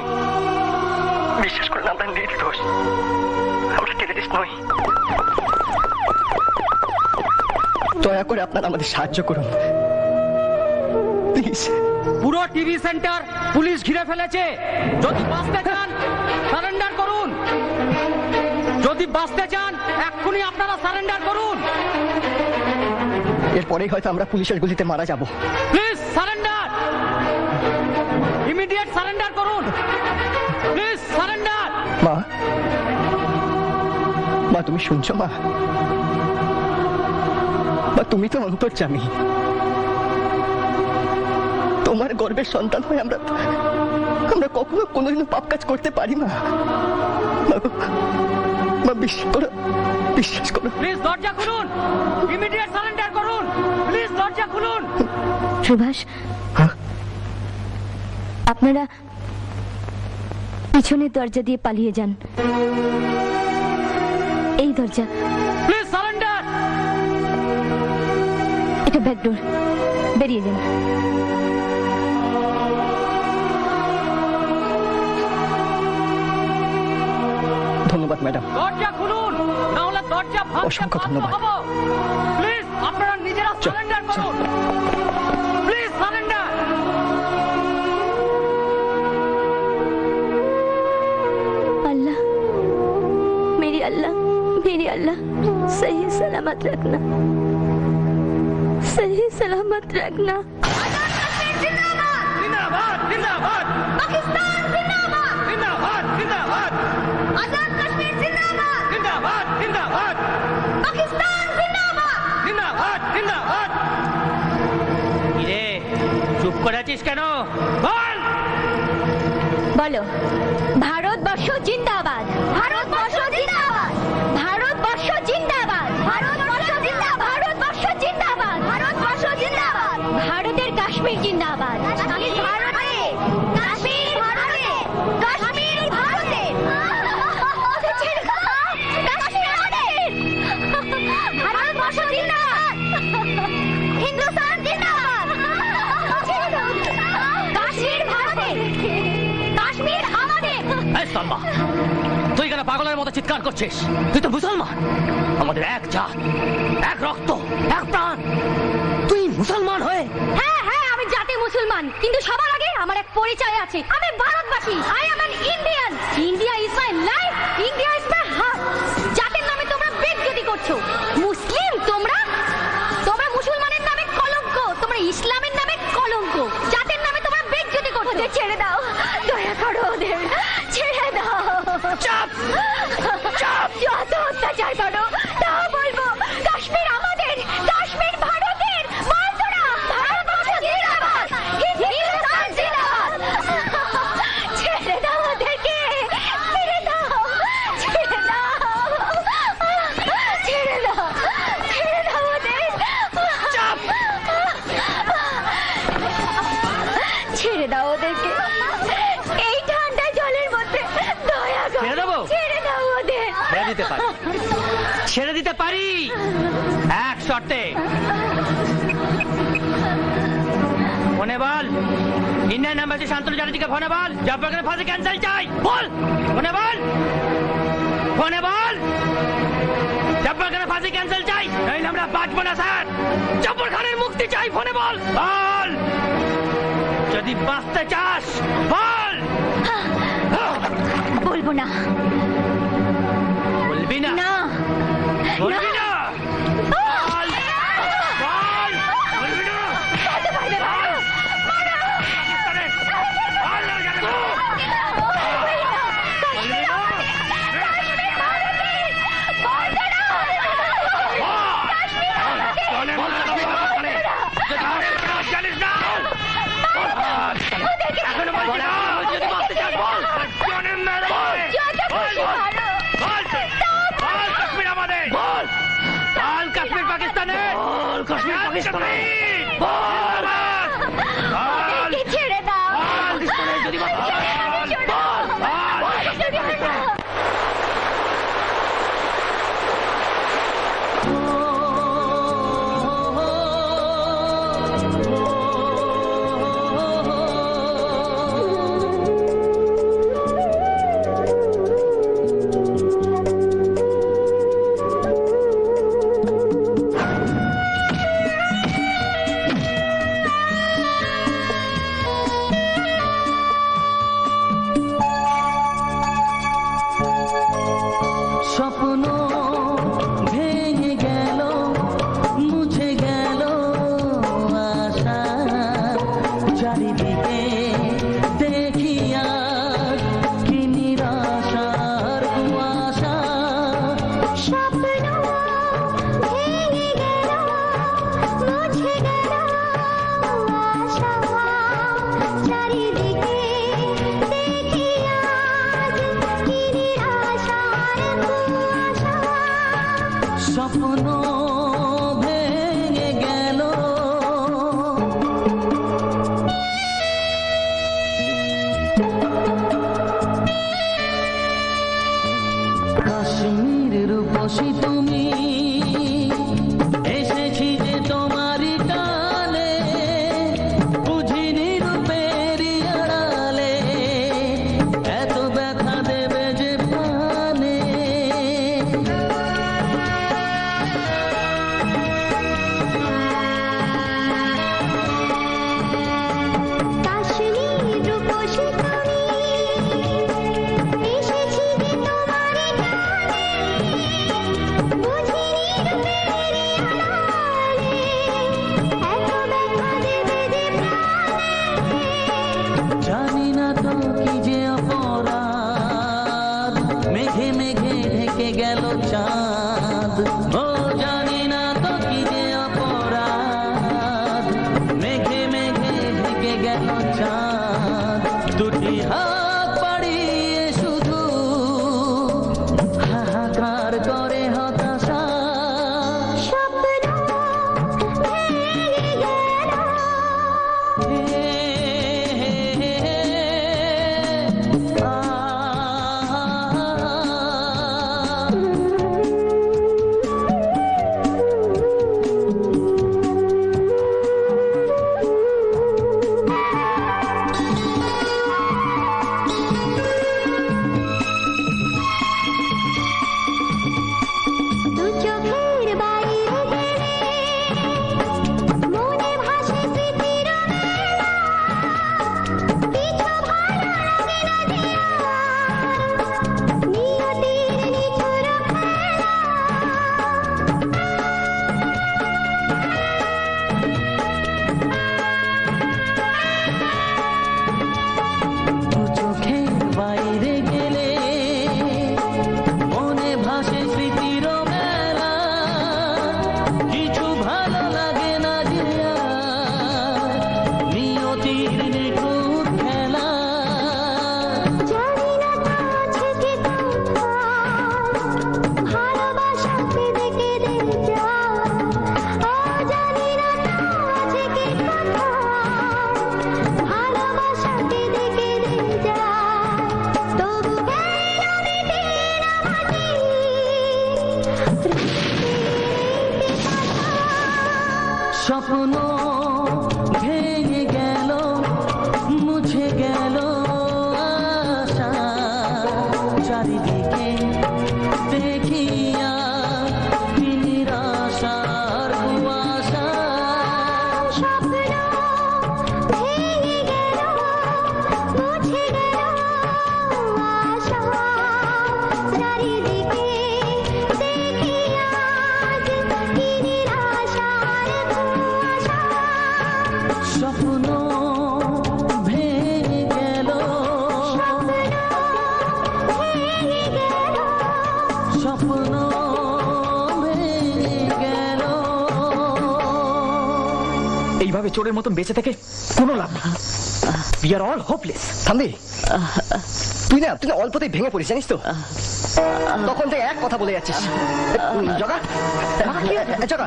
বিশ্বাস করুন, আমরা নির্দোষ, আমরা টেররিস্ট নই। দয়া করে আপনারা আমাদের সাহায্য করুন, প্লিজ। পুরো টিভি সেন্টার পুলিশ ঘিরে ফেলেছে, যদি বাঁচতে চান সারেন্ডার করুন, যদি বাঁচতে চান এক্ষুনি আপনারা সারেন্ডার করুন। এরপরেই হয়তো আমরা পুলিশের গুলিতে মারা যাব। প্লিজ সারেন্ডার, ইমিডিয়েট সারেন্ডার করুন, প্লিজ সারেন্ডার। মা, মা তুমি শুনছো? মা, মা তুমি তো অন্তর্যামী, তোমার গর্বের সন্তান হয়ে আমরা কখনো কোনোদিনও পাপ কাজ করতে পারি না। মা বিশ্বাস করো, প্লিজ দরজা খুলুন, ইমিডিয়েট সারেন্ডার করুন, প্লিজ দরজা খুলুন। খুলুন। সুভাষ, আপনারা পিছনের দরজা দিয়ে পালিয়ে যান। এই দরজা। Please surrender. এটা ব্যাকডোর, বেরিয়ে যান। ধন্যবাদ ম্যাডাম। দরজা খুলুন, না হলে দরজা ভাঙতে অসংখ্য বাধ্য ধন্যবাদ। হব। প্লিজ আপনারা নিজেরা সারেন্ডার করুন। Please surrender. अल्लाह, मेरी अल्लाह सही सलामत रखना, सही सलामत रखना। जिंदाबाद जिंदाबाद पाकिस्तान जिंदाबाद जिंदाबाद जिंदाबाद आजाद कश्मीर जिंदाबाद जिंदाबाद जिंदाबाद पाकिस्तान जिंदाबाद जिंदाबाद जिंदाबाद। কিরে চুপ করে আছিস কেন? বল। বলো, ভারতবর্ষ জিন্দাবাদ, ভারতবর্ষ জিন্দাবাদ, ভারতবর্ষ জিন্দাবাদ, ভারতবর্ষ জিন্দাবাদ, ভারতবর্ষ জিন্দাবাদ, ভারতবর্ষ জিন্দাবাদ, ভারতের কাশ্মীর জিন্দাবাদ, কাশ্মীর ভারতে, কাশ্মীর ভারতে, কাশ্মীর ভারতে, কাশ্মীর আমাদের, ভারতবর্ষ জিন্দাবাদ, হিন্দুস্তান জিন্দাবাদ, কাশ্মীর ভারতে, কাশ্মীর আমাদের। এই সালমা, তুই কেন পাগলের মতো চিৎকার করছিস? তুই তো মুসলমান, আমাদের এক জাত, এক রক্ত, এক প্রাণ। তুই মুসলমান হয়ে? হ্যাঁ হ্যাঁ, আমি জাতি মুসলমান, কিন্তু সবার আগে আমার এক পরিচয় আছে। আমি ভারতবাসী। I am an Indian. India is my life, India is my heart. জাতির নামে তোমরা বেজ্জতি করছো। মুসলিম তোমরা, তোমরা মুসলমানের নামে কলঙ্ক, তোমরা ইসলামের নামে কলঙ্ক। জাতির নামে তোমরা বেজ্জতি করছো। ওদের ছেড়ে দাও, দয়া করো, ওদের ছেড়ে দাও। চুপ চুপ। যত অত্যাচার করো তা বলবো, কাশ্মীর আমাদের, কাশ্মীর ভারতের। বলতো না, ভারতবর্ষ জিন্দাবাদ, হিন্দুস্তান জিন্দাবাদ। ছেড়ে দাও ওদেরকে, ছেড়ে দাও, ছেড়ে দাও, ছেড়ে দাও, ছেড়ে দাও ওদের। ছেড়ে দাও ওদেরকে, এই ঠান্ডা জলের মধ্যে দয়া করে ছেড়ে দেবো? ছেড়ে দাও ওদের। ছেড়ে দিতে পারি, ছেড়ে দিতে পারি, এক শর্তে। ফোনে বল, ইন্ডিয়ান এম্বাসি শান্তনু চ্যাটার্জিকে ফোনে বল, জব্বরখানের ফাঁসি ক্যান্সেল চাই। বল, ফোনে বল, ফোনে বল, জব্বরখানের ফাঁসি ক্যান্সেল চাই, নইলে আমরা বাঁচবো না স্যার। জব্বরখানের মুক্তি চাই, ফোনে বল। বল, যদি বাঁচতে চাস বল। বলবো না। বলবি না? না বলবি না? বল, বল, বলবি না? পাকিস্তানে, বল না জানে তো। বলবি না? জানিস না? এখনো বলছি না, যদি বাঁচতে চাস বল। জনের মেরে বল, বল, বল, বল, কাশ্মীর আমাদের। বল, বল, কাশ্মীর পাকিস্তানে। বল, কাশ্মীর পাকিস্তানে। বল, বল, ছেড়ে দাও। পাকিস্তানে যদি বাঁচতে চাস বল, বল। স্বপ্ন ভেঙে গেল, মুছে গেল আশা, চারিদিকে দেখি আর কি নিরাশার কুয়াশা। স্বপ্ন ভেঙে গেল, মুছে গেল আশা, চারিদিকে দেখি আজ কি নিরাশার কুয়াশা। স্বপ্ন ভেঙে গেল, কাশ্মীর রূপসী তুমি এসেছি যে তোমারই টানে বুঝিনি রূপের আড়ালে এত ব্যথা দেবে যে প্রাণে কাশ্মীর রূপসী তুমি এসেছি যে তোমারই টানে বুঝিনি রূপের আড়ালে এত ব্যথা দেবে যে প্রাণে জানি না তো কি যে অপরাধ মেঘে মেঘে ঢেকে গেল চাঁদ ও জানি না তো কি যে অপরাধ মেঘে মেঘে ঢেকে গেল চাঁদ দুটি হাত বাড়িয়ে শুধু হাহাকার করে হতাশা স্বপ্ন ভেঙে গেল দু চোখের বাইরে গেলে মনে ভাসে স্মৃতির মেলা কিছু ভালো লাগে না যে আর নিয়তির নিঠুর খেলা দু চোখের বাইরে গেলে মনে ভাসে স্মৃতির মেলা কিছু ভালো লাগে না যে আর নিয়তির নিঠুর খেলা জানি না তা আছে কি তোমার ভালোবাসা কেঁদে কেঁদে যায় জানি না তা আছে কি তোমার ভালোবাসা কেঁদে কেঁদে যায় তবু কেন মিটে না ভাটি স্বপ্ন ভেঙে গেল মুছে গেল আশা চারিদিকে দেখিয়া কি নিরাশার কুয়াশা স্বপ্ন ভেঙে গেল মুছে গেল আশা চারিদিকে দেখি আজ কি নিরাশার কুয়াশা স্বপ্ন ভেঙে গেল ভেঙে গেল স্বপ্ন ভেঙে গেল এইভাবে চোরের মতন বেঁচে থেকে কোনো লাভ নেই। We are all hopeless. থামবি তুই না অল্পতেই ভেঙে পড়িস জানিস তো তখন থেকে এক কথা বলে যাচ্ছিস জগা জগা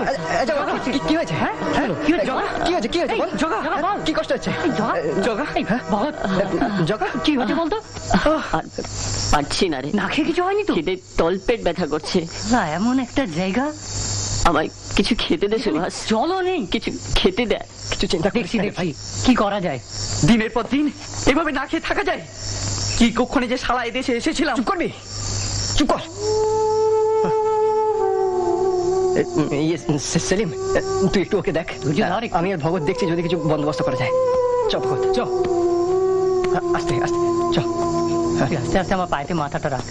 জগা কি হয়েছে হ্যাঁ কি হয়েছে কি হয়েছে বল জগা কি কষ্ট হচ্ছে জগা জগা কি হচ্ছে বলতো পারছি না রে না খেয়ে কিছু হয়নি তো? খিদে তলপেট ব্যথা করছে না এমন একটা জায়গা আমায় কিছু খেতে দে সুভাষ জলও নেই কিছু খেতে দে কিছু চিন্তা দেখছি দেখছি কি করা যায় দিনের পর দিন এভাবে না খেয়ে থাকা যায়? কি কক্ষণে যে শালা এদেশে এসেছিলাম। চুপ করবি চুপ কর সেলিম তুই একটু ওকে দেখ আমি আর ভগৎ দেখছি যদি কিছু বন্দোবস্ত করা যায় চ ভগৎ চ আস্তে আস্তে চ আস্তে আস্তে আমার পায়েতে মাথাটা রাখ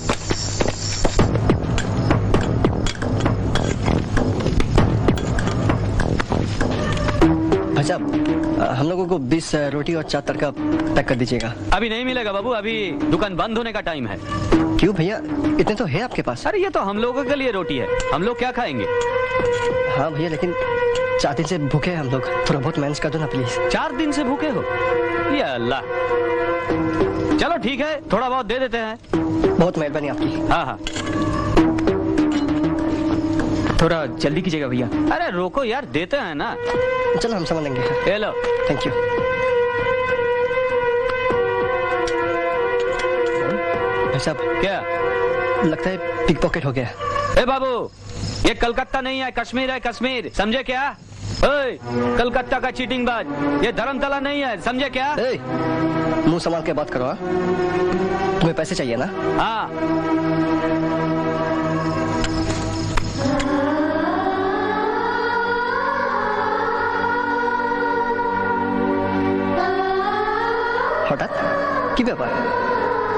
भाई साहब हम लोगों को 20 रोटी और 4 तड़का पैक कर दीजिएगा। अभी नहीं मिलेगा बाबू, अभी दुकान बंद होने का टाइम है। क्यों भैया इतने तो है आपके पास? अरे ये तो हम लोगों के लिए रोटी है, हम लोग क्या खाएंगे? हाँ भैया लेकिन 4 दिन से भूखे हैं हम लोग, थोड़ा बहुत मैनेज कर दो ना प्लीज। 4 दिन से भूखे हो? या अल्लाह, चलो ठीक है थोड़ा बहुत दे देते हैं। बहुत मेहरबानी आपकी। हाँ हाँ थोड़ा जल्दी कीजिएगा भैया। अरे रोको यार, देते हैं ना। चलो हम समझ लेंगे। ले लो। Thank you. भाई साहब क्या लगता है पिक पॉकेट हो गया। ए बाबू, ये कलकत्ता नहीं है, कश्मीर है, कश्मीर, समझे क्या? ओए, कलकत्ता का चीटिंग बाज, ये धर्मतला नहीं है, समझे क्या? मुंह संभाल के बात करो। तुम्हें पैसे चाहिए ना? हाँ। হঠাৎ কি ব্যাপার?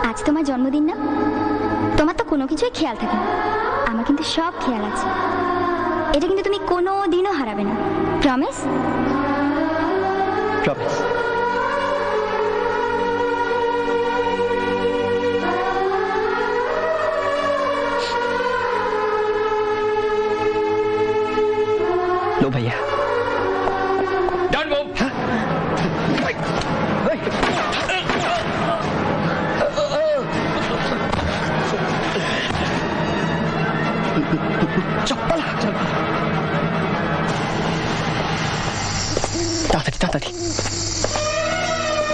আজ তোমার জন্মদিন না, তোমার তো কোনো কিছুই খেয়াল থাকে না, আমার কিন্তু সব খেয়াল আছে। এটা কিন্তু তুমি কোনো দিনও হারাবে না, প্রমিস? প্রমিস। लो भैया। डन बम। তাড়াতাড়ি তাড়াতাড়ি।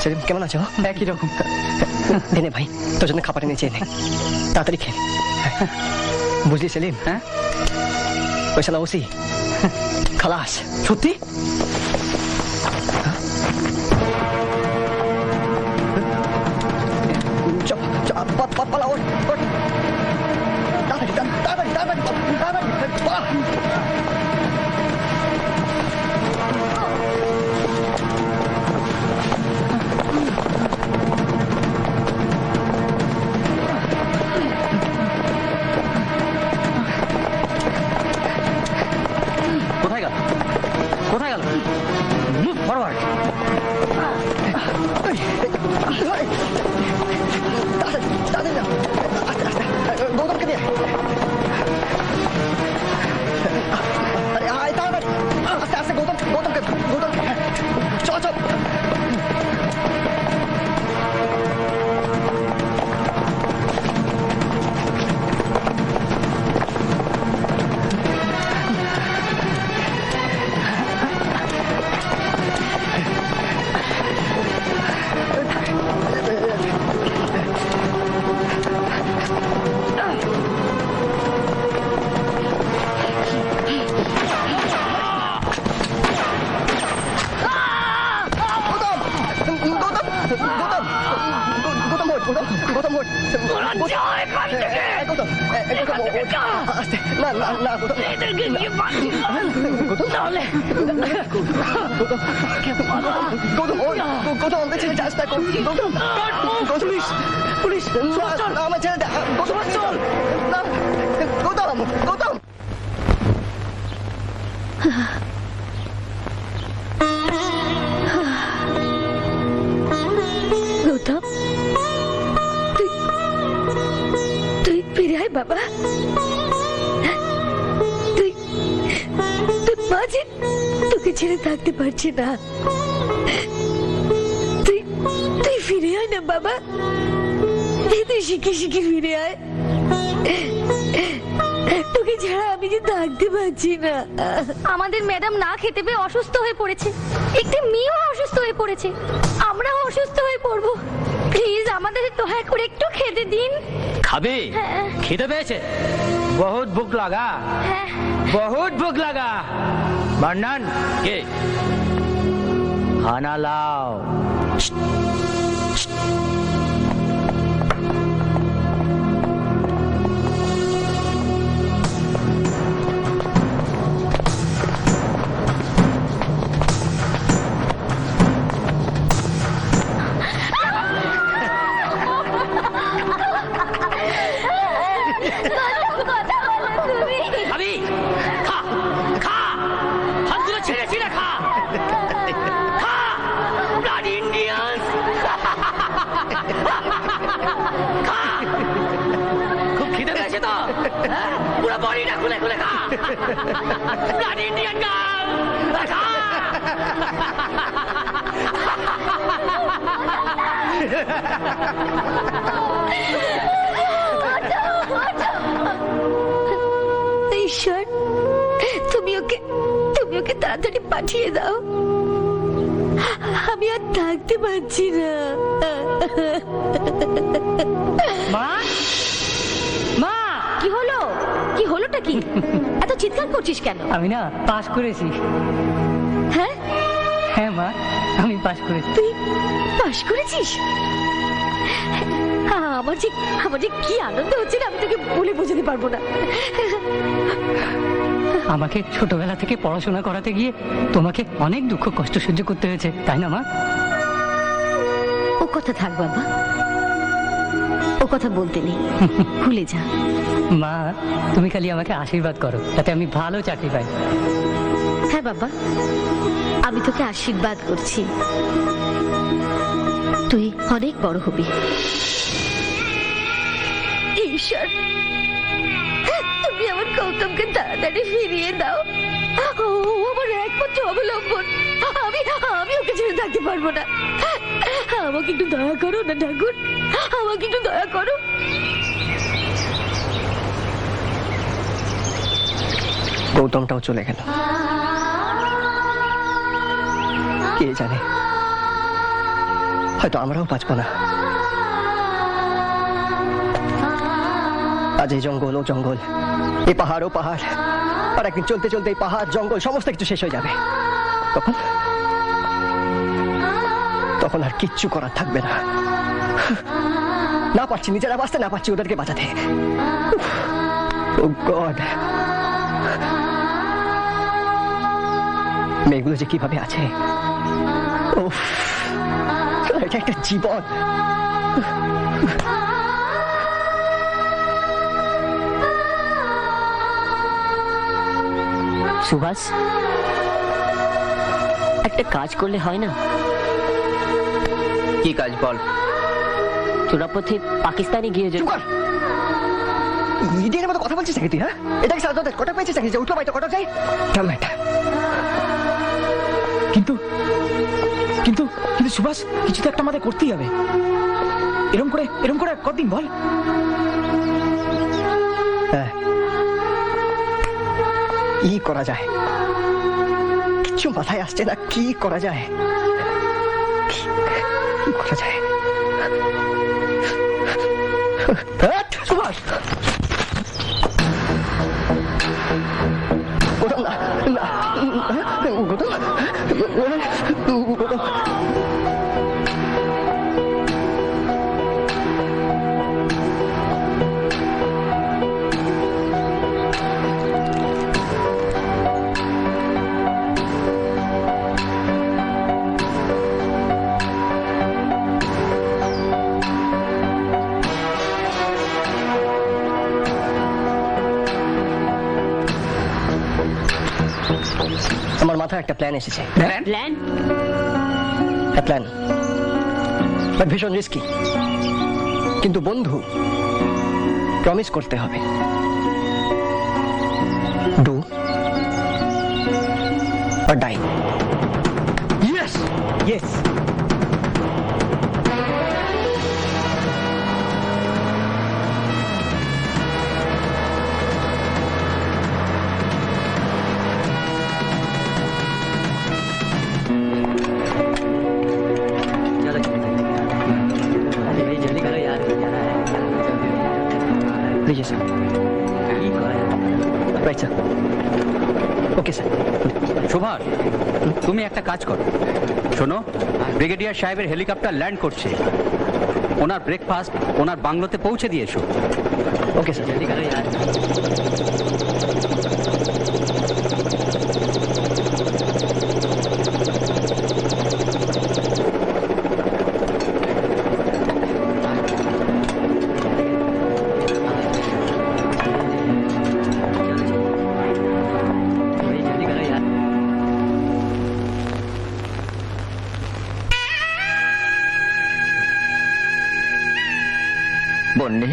সেলিম কেমন আছো? একই রকম। এনে ভাই, তোর জন্য খাবার এনেছি, এনে তাড়াতাড়ি খেয়ে নে। বুঝলি সেলিম? হ্যাঁ, ওই শালা ওসি খালাস। সত্যি? পালা, ওঠ ওঠ, তাড়াতাড়ি তাড়াতাড়ি তাড়াতাড়ি তাড়াতাড়ি পালা। কোথায় গেল? কোথায় গেল? Move forward. গৌতমকে দিয়ে আরে আয় তাড়াতাড়ি, আস্তে আস্তে। গৌতমকে চল চল। পুলিশ আমার ছেলেটা। গৌতম গৌতম গৌতম, তুই ফিরে আয় বাবা। তুই মাঝে তোকে ছেড়ে থাকতে পারছি না। তুই ফিরে আয় না বাবা, তুই শিখে শিখে ফিরে আয়। তোকে ছাড়া আমি যে থাকতে পারছি না। আমাদের ম্যাডাম না খেতে পেয়ে অসুস্থ হয়ে পড়েছে, একটি মেয়েও অসুস্থ হয়ে পড়েছে, আমরাও অসুস্থ হয়ে পড়বো। প্লিজ আমাদের দয়া করে একটু খেতে দিন। খাবে? খিদে পেয়েছে? বহুত ভুক লাগা, বহুত ভুক লাগা। বর্ণন কে? খানা লাও। पूरा बॉडी ना खुले खुले खा। ब्लडी इंडियन गर्ल खा। ঈশ্বর, তুমি ওকে তাড়াতাড়ি পাঠিয়ে দাও, আমি আর থাকতে পারছি না। মা, মা। নাকি? এত চিৎকার করছিস কেন? আমি না পাস করেছি। হ্যাঁ হ্যাঁ মা, আমি পাস করেছি। তুই পাস করেছিস? আমার যে কি আনন্দ হচ্ছে না, আমি তোকে বলে বোঝাতে পারবো না। আমাকে ছোটবেলা থেকে পড়াশোনা করাতে গিয়ে তোমাকে অনেক দুঃখ কষ্ট সহ্য করতে হয়েছে, তাই না মা? ও কথা থাক বাবা, ও কথা বলতে নেই, ভুলে যা। মা তুমি খালি আমাকে আশীর্বাদ করো যাতে আমি ভালো চাকরি পাই। হ্যাঁ বাবা, আমি তোকে আশীর্বাদ করছি, তুই অনেক বড় হবি। ঈশ্বর, তুমি আমার গৌতমকে তাড়াতাড়ি ফিরিয়ে দাও। ও আমার একমাত্র অবলম্বন, আমি ওকে ছেড়ে থাকতে পারবো না। আমাকে একটু দয়া করো না ঠাকুর, আমাকে একটু দয়া করো। গৌতমটাও চলে গেল, কে জানে হয়তো আমরাও বাঁচবো না। আজ এই জঙ্গল ও জঙ্গল, এই পাহাড় ও পাহাড়, আর একদিন চলতে চলতে এই পাহাড় জঙ্গল সমস্ত কিছু শেষ হয়ে যাবে। তখন আর কিচ্ছু করার থাকবে না। না পারছি নিজেরা বাঁচতে, না পারছি ওদেরকে বাঁচাতে। ও গড, মেয়েগুলো যে কিভাবে আছে, এটা একটা জীবন। সুভাষ, একটা কাজ করলে হয় না? কি কাজ বল? তোরা পথে পাকিস্তানে গিয়ে যে ইডিয়ের মতো কথা বলছিস নাকি তুই? হ্যাঁ, এটা কি সারা কটা পেয়েছিস নাকি যে উঠলো বাইতে কটা যাই? কিন্তু কিন্তু কিন্তু সুভাষ, কিছু তো একটা আমাদের করতেই হবে। এরম করে কতদিন বল? হ্যাঁ, কি করা যায় কিছু মাথায় আসছে না। কি করা যায়, কি করা যায়? সুভাষ, না না, আমার মাথায় একটা প্ল্যান এসেছে। প্ল্যান? প্ল্যান ভীষণ রিস্কি, কিন্তু বন্ধু প্রমিস করতে হবে। Do or die. Yes, yes. लीजिए sir. Right sir. Okay sir. Subhash, তুমি একটা কাজ করো, শোনো, ব্রিগেডিয়ার সাহেবের হেলিকপ্টার ল্যান্ড করছে, ওনার ব্রেকফাস্ট ওনার বাংলোতে পৌঁছে দিয়ে এসো। Okay sir. বন্নি,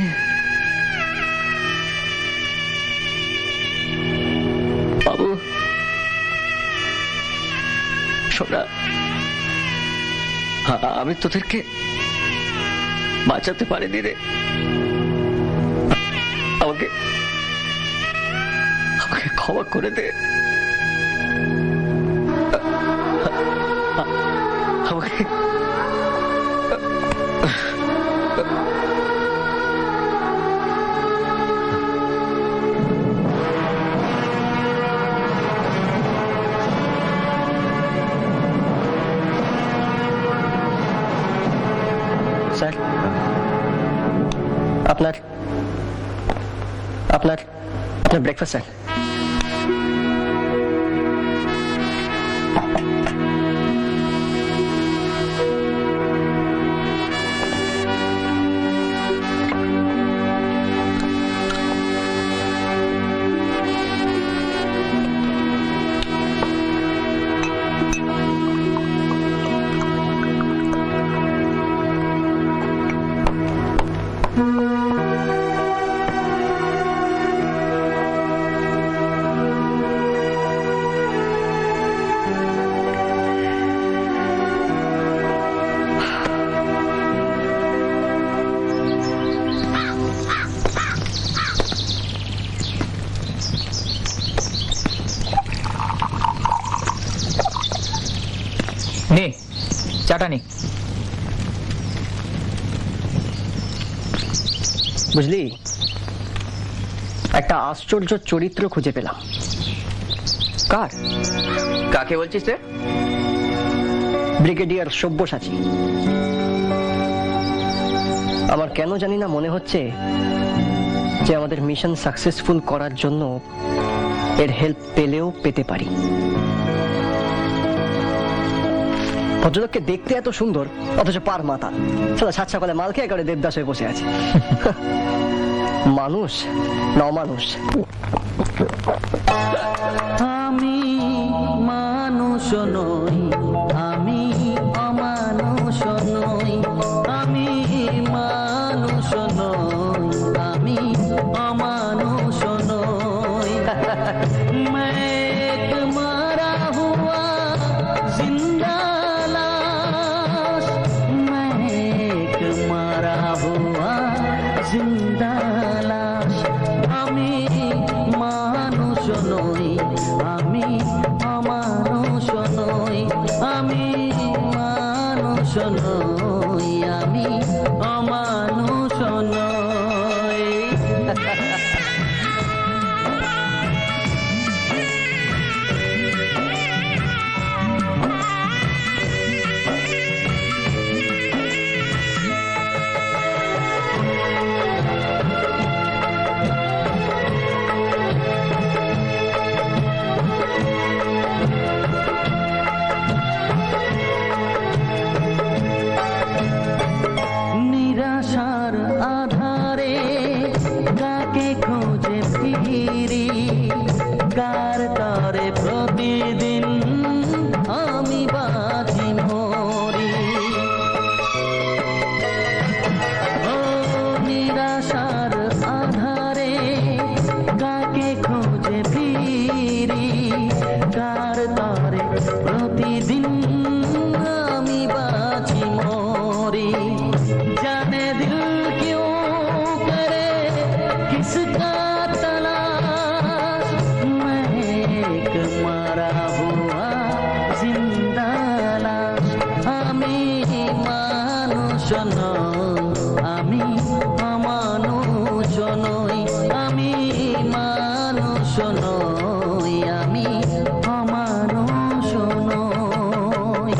বাবু, সোনা, আমি তোদেরকে বাঁচাতে পারিনি রে। আমাকে আমাকে ক্ষমা করে দে। আমাকে আপনার আপনার ব্রেকফাস্ট স্যার। নে চাটা নে। বুঝলি, একটা আশ্চর্য চরিত্র খুঁজে পেলাম। কার? কাকে বলছিস রে? ব্রিগেডিয়ার সব্যসাচী। আমার কেন জানি না মনে হচ্ছে যে আমাদের মিশন সাকসেসফুল করার জন্য এর হেল্প পেলেও পেতে পারি। ভদ্রলোককে দেখতে এত সুন্দর, অথচ পার মাথা, সারা সাত সকালে মাল খেয়ে করে দেবদাস হয়ে বসে আছে। মানুষ ন মানুষ। আমি মানুষ নই, আমি অমানুষ নই, আমি মানুষ নই, আমি অমানুষ নই। मैं एक मरा हुआ जिंदा लाश, मैं एक मरा हुआ जिंदा लाश। আমি মানুষ নই, আমি অমানুষ নই, আমি মানুষ নই, আমি অমানুষ নই। নিরাশার আধারে কাকে খোঁজে ফিরি, কার তরে প্রতিদিন আমি বাজি মরি। ও নিরাশার আধারে কাকে খোঁজে ফিরি, কার তরে প্রতিদিন আমি বাজি মরি। जाने दिल क्यों करे किसका तलाश, मैं एक मरा हुआ जिंदा लाश। আমি মানুষ নই, আমি অমানুষ নই, আমি মানুষ নই, আমি অমানুষ নই।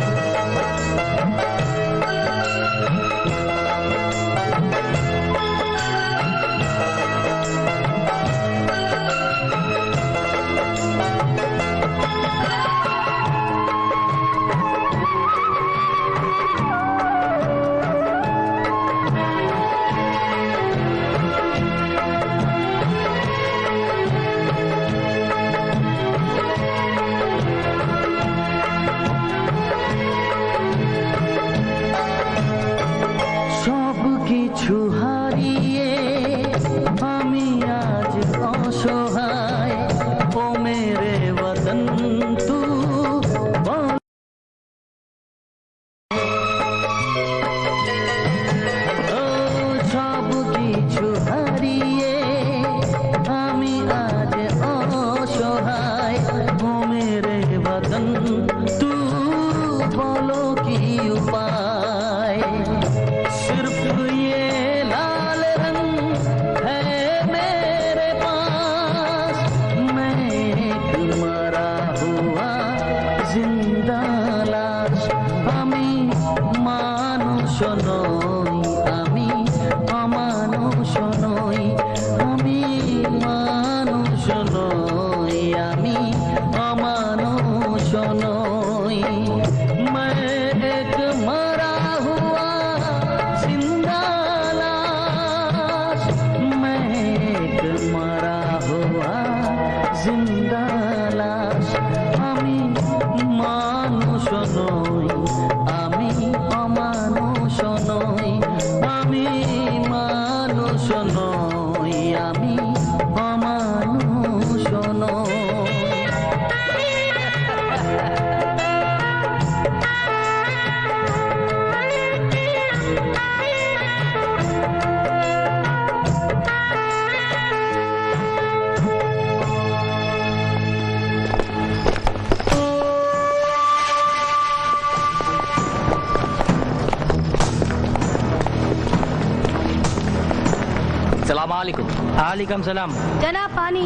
আলাইকুম সালাম। জনাব পানি।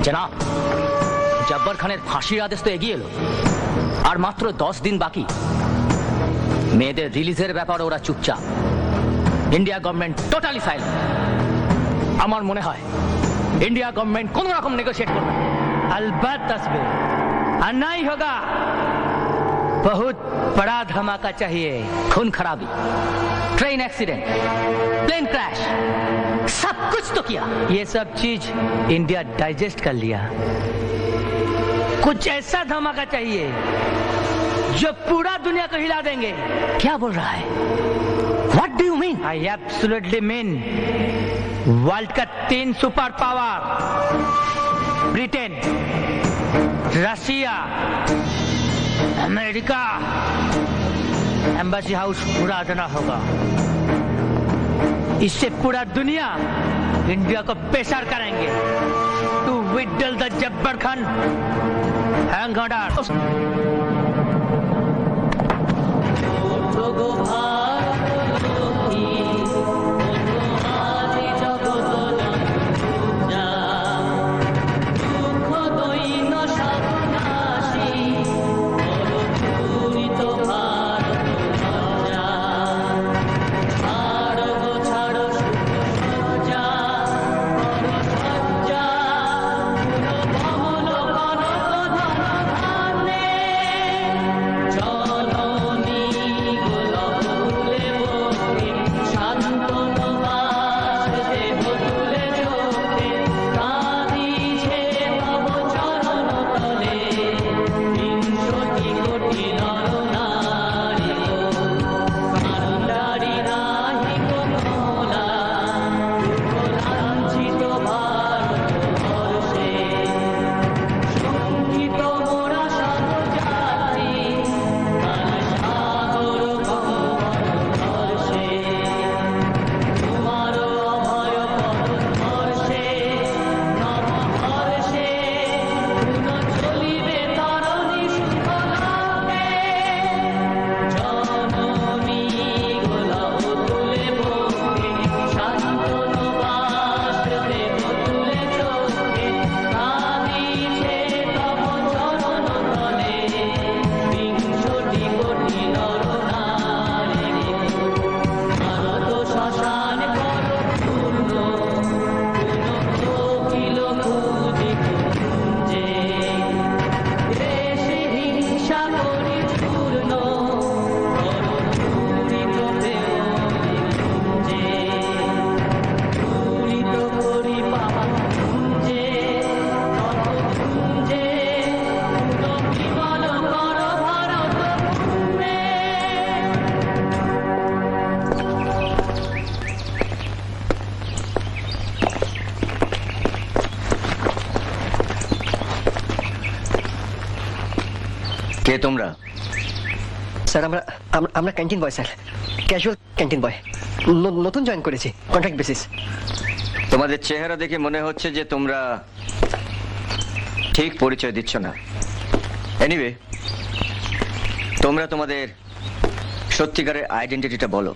জনাব, জব্বার খানের ফাঁসির আদেশ তো এগিয়ে এলো, আর মাত্র 10 দিন বাকি। মেয়েদের রিলিজের ব্যাপারে ওরা চুপচাপ। India government totally silent. আমার মনে হয় इंडिया गवर्नमेंट কোন রকম নেগোশিয়েট করবে। अलबत्त तस्बे और नहीं होगा। बहुत बड़ा धमाका चाहिए। खून खराबी, ट्रेन एक्सीडेंट, प्लेन क्रैश, सब कुछ तो किया। ये सब चीज इंडिया डाइजेस्ट कर लिया। कुछ ऐसा धमाका चाहिए जो पूरा दुनिया को हिला देंगे। क्या बोल रहा है? What do you mean? I absolutely mean world का 3 super power Britain, Russia, America, embassy house पूरा देना होगा। इससे पूरा दुनिया इंडिया को प्रेशर करेंगे to withdraw the Jabbar Khan hang order. কে তোমরা? স্যার আমরা canteen boy sir, casual canteen boy, নতুন জয়েন করেছি কন্ট্রাক্ট বেসিস। তোমাদের চেহারা দেখে মনে হচ্ছে যে তোমরা ঠিক পরিচয় দিচ্ছ না। এনিওয়ে, তোমরা তোমাদের সত্যিকারের আইডেন্টিটিটা বলো।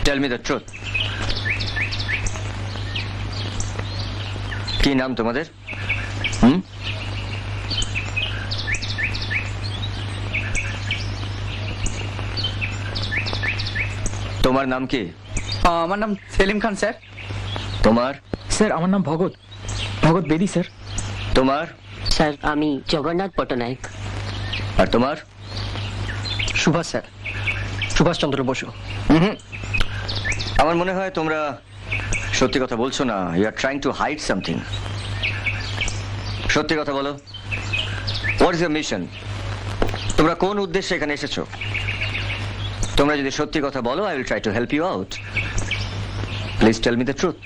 Tell me the truth. কি নাম তোমাদের? তোমার নাম কি? আমার নাম সেলিম খান স্যার। তোমার? স্যার আমার নাম ভগত বেদি স্যার। তোমার? স্যার আমি জগন্নাথ পটনায়ক। আর তোমার? সুভাষ স্যার, সুভাষ চন্দ্র বসু। আমার মনে হয় তোমরা সত্যি কথা বলছো না। You are trying to hide something. সত্যি কথা বলো, হোয়াট ইজ ইউর মিশন? তোমরা কোন উদ্দেশ্যে এখানে এসেছো? তোমরা যদি সত্যি কথা বলো, I will try to help you out. Please tell me the truth.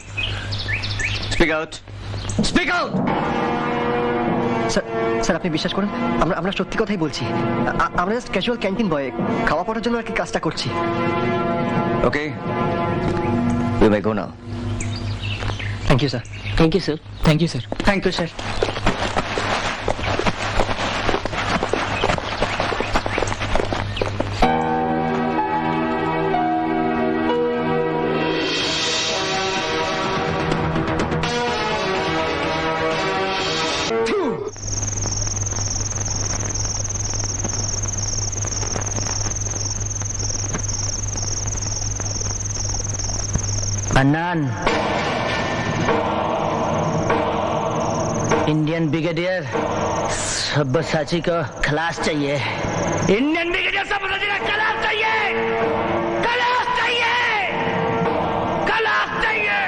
Speak out, speak out. Sir আপনি বিশ্বাস করুন, আমরা সত্যি কথাই বলছি। আমরা জাস্ট ক্যাজুয়াল ক্যান্টিন বয়, খাওয়া পড়ার জন্য আর কি কাজটা করছি। Okay, you may go now. Thank you sir. Thank you sir. Thank you sir. Thank you sir. Annan, Indian brigadier Sabyasachi को खलास चाहिए। इंडियन ब्रिगेडियर सब्यसाची का खलास चाहिए, खलास चाहिए, खलास चाहिए।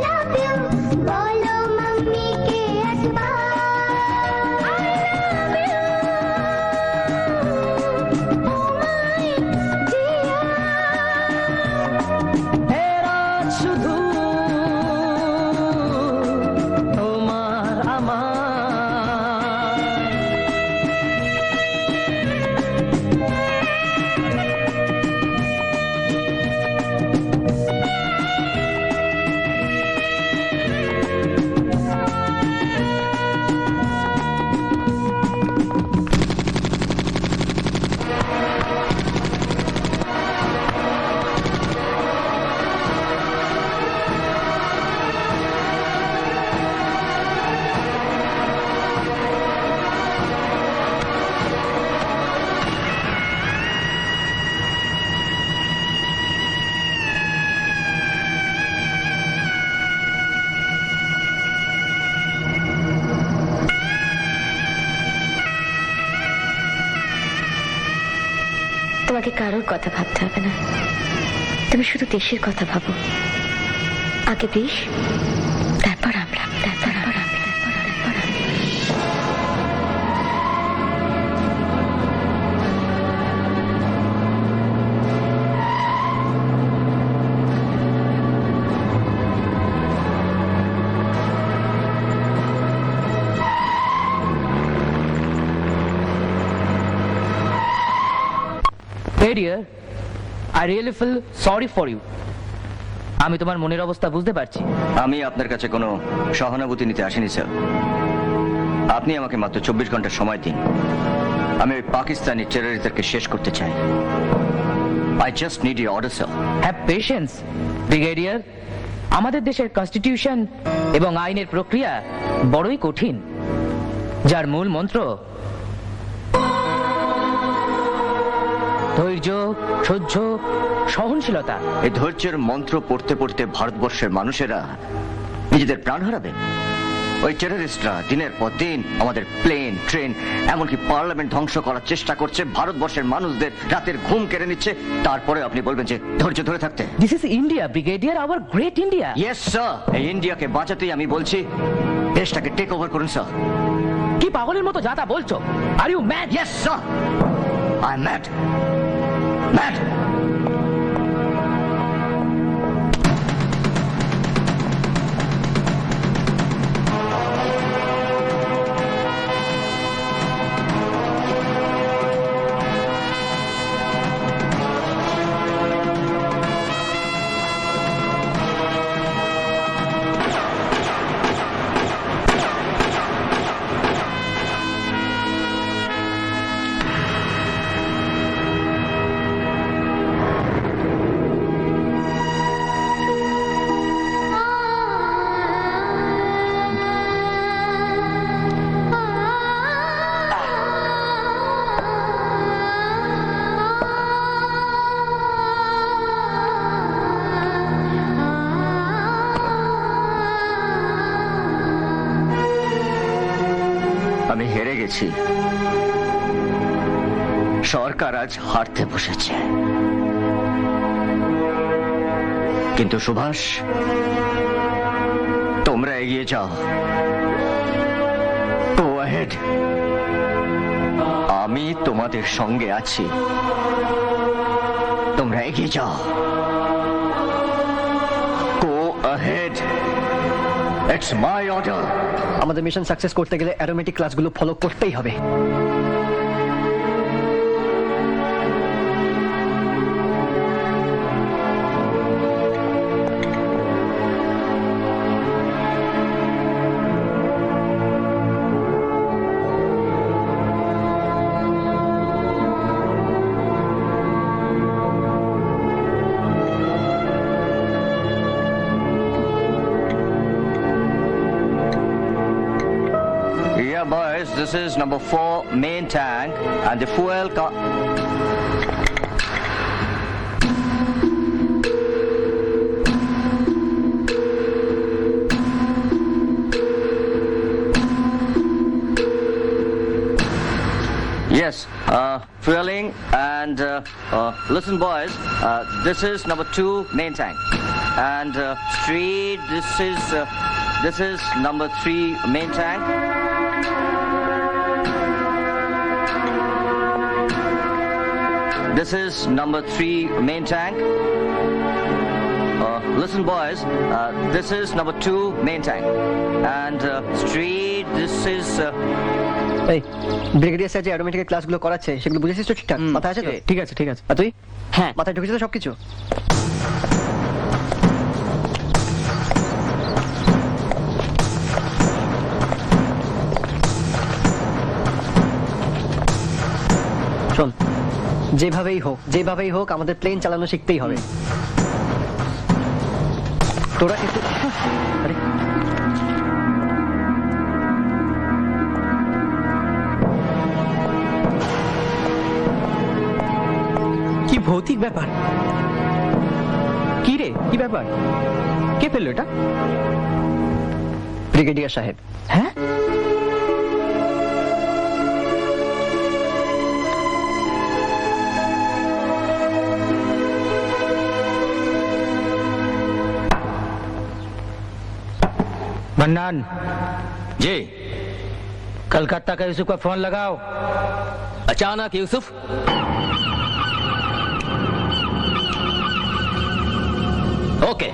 love you, তোমাকে কারোর কথা ভাবতে হবে না, তুমি শুধু দেশের কথা ভাবো। আগে দেশ, তারপর আমরা, তারপর আমরা, তারপর আমরা। Hey dear, I really feel sorry for you. আমি তোমার মনের অবস্থা বুঝতে পারছি। আমি আপনার কাছে কোনো সহানুভূতি নিতে আসিনি স্যার। আপনি আমাকে মাত্র 24 ঘন্টা সময় দিন। আমি ওই পাকিস্তানি টেররিস্টদেরকে শেষ করতে চাই। I just need your order, sir. Have patience, brigadier. আমাদের দেশের কনস্টিটিউশন এবং আইনের প্রক্রিয়া বড়ই কঠিন, যার মূল মন্ত্র ধৈর্য, সহ্য, সহনশীলতা। এই ধৈর্যের মন্ত্র পড়তে পড়তে ভারতবর্ষের মানুষেরা নিজেদের প্রাণ হারাবে। ওই টেররিস্টরা দিনের পর দিন আমাদের প্লেন, ট্রেন, এমনকি পার্লামেন্ট ধ্বংস করার চেষ্টা করছে, ভারতবর্ষের মানুষদের রাতের ঘুম কেড়ে নিচ্ছে। তারপরে আপনি বলবেন যে ধৈর্য ধরে থাকতে। This is India brigadier, hour great India. Yes sir, এই ইন্ডিয়াকে বাঁচাতেই আমি বলছি দেশটাকে টেক ওভার করুন স্যার। কি পাগলের মতো যা তা বলছো? Are you mad? Yes sir, I am mad. Mad. আমি হেরে গেছি। সরকার আজ হারতে বসেছে। কিন্তু সুভাষ, তোমরা এগিয়ে যাও। Go ahead. আমি তোমাদের সঙ্গে আছি। তোমরা এগিয়ে যাও। Go ahead. It's my order. আমাদের মিশন সাকসেস করতে গেলে অ্যারোমেটিক ক্লাসগুলো ফলো করতেই হবে। Boys, this is number 4 main tank and the fuel Yes, fueling and listen boys, this is number 2 main tank and street, this is number 3 main tank. This is number 3 main tank. Listen boys, this is number 2 main tank. And street, this is... এই brigadier sir যে অ্যারোমেটিকের ক্লাসগুলো করাচ্ছে সেগুলো বুঝেছিস তো ঠিকঠাক? মাথায় আছে তো? ঠিক আছে ঠিক আছে। আর তুই? হ্যাঁ, মাথায় ঢুকেছে তো সবকিছু? শোন, যেভাবেই হোক আমাদের প্লেন চালানো শিখতেই হবে। তোরা একটু আরে কি ভৌতিক ব্যাপার! কি রে, কি ব্যাপার? কে ফেললো এটা? ব্রিগেডিয়ার সাহেব। হ্যাঁ, मन्नान जी। कलकत्ता का यूसुफ का फोन लगाओ। अचानक यूसुफ? ओके।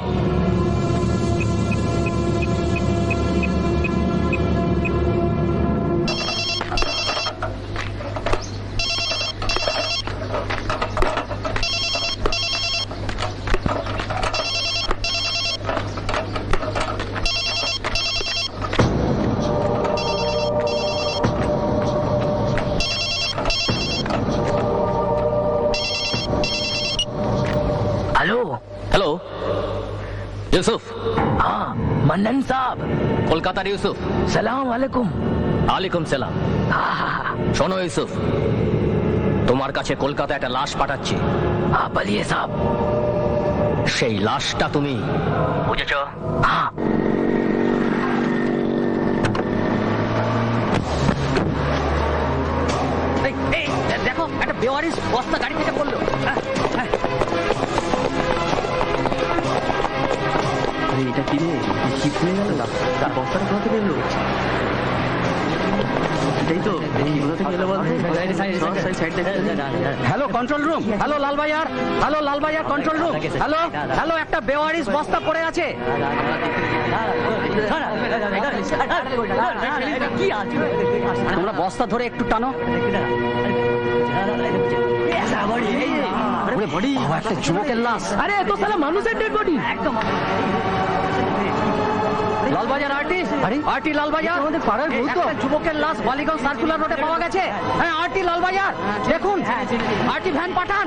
हेलो यूसुफ। हाँ मन्नन साहब। কলকাতার ইউসুফ। সালাম আলাইকুম। আলাইকুম সালাম। শোনো ইউসুফ, তোমার কাছে কলকাতা একটা লাশ পাঠাচ্ছি। हाँ बोलिए साहब। সেই লাশটা তুমি বুঝেছো? हाँ। দেখো একটা বেওয়ারিশ বস্তা গাড়ি থেকে পড়লো। এটা কি রে, চিপ হয়ে গেল? তার বস্তাটা কোথা থেকে এলো? Hello control room. Hello Lalbazar. Hello Lalbazar control room. Hello hello, একটা বেওয়ারিশ বস্তা পড়ে আছে। তোমরা বস্তা ধরে একটু টানো। একটা যুবকের লাশ। আরে তো সালা মানুষের ডেড বডি। একদম লালবাজার আরটি। আরটি লালবাজার। আমাদের পাড়ার একটা যুবকের লাশ বালিগঞ্জ সার্কুলার রোডে পাওয়া গেছে। হ্যাঁ আরটি লালবাজার, দেখুন আরটি ভ্যান পাঠান।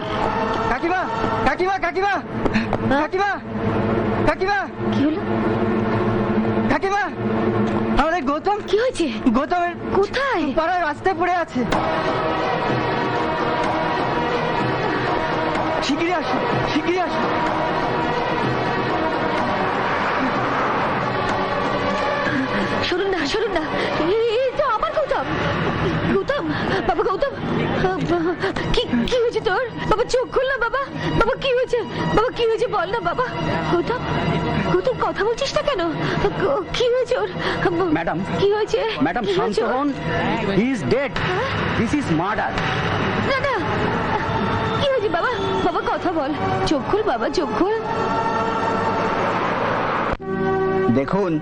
কাকিমা কাকিমা কাকিমা কাকিমা কাকিমা, কি হলো? কাকিমা আমাদের গৌতম। কি হয়েছে? গৌতমের কোথায়? পাড়ার রাস্তায় পড়ে আছে। শিগগিরই আসো, শিগগিরই আসো। শুনুন না, শুনুন না, এই তো আমার গৌতম। গৌতম, বাবা গৌতম, কি কি হয়েছে তোর? বাবা চোখ খুল না বাবা। বাবা কি হয়েছে? বাবা কি হয়েছে বল না বাবা। গৌতম, গৌতম কথা বলছিস না কেন? কি হয়েছে ওর? ম্যাডাম কি হয়েছে? ম্যাডাম শান্ত হন। He is dead. This is murder. না না, কি হয়েছে বাবা? বাবা কথা বল, চোখ খুল বাবা, চোখ খুল। দেখুন,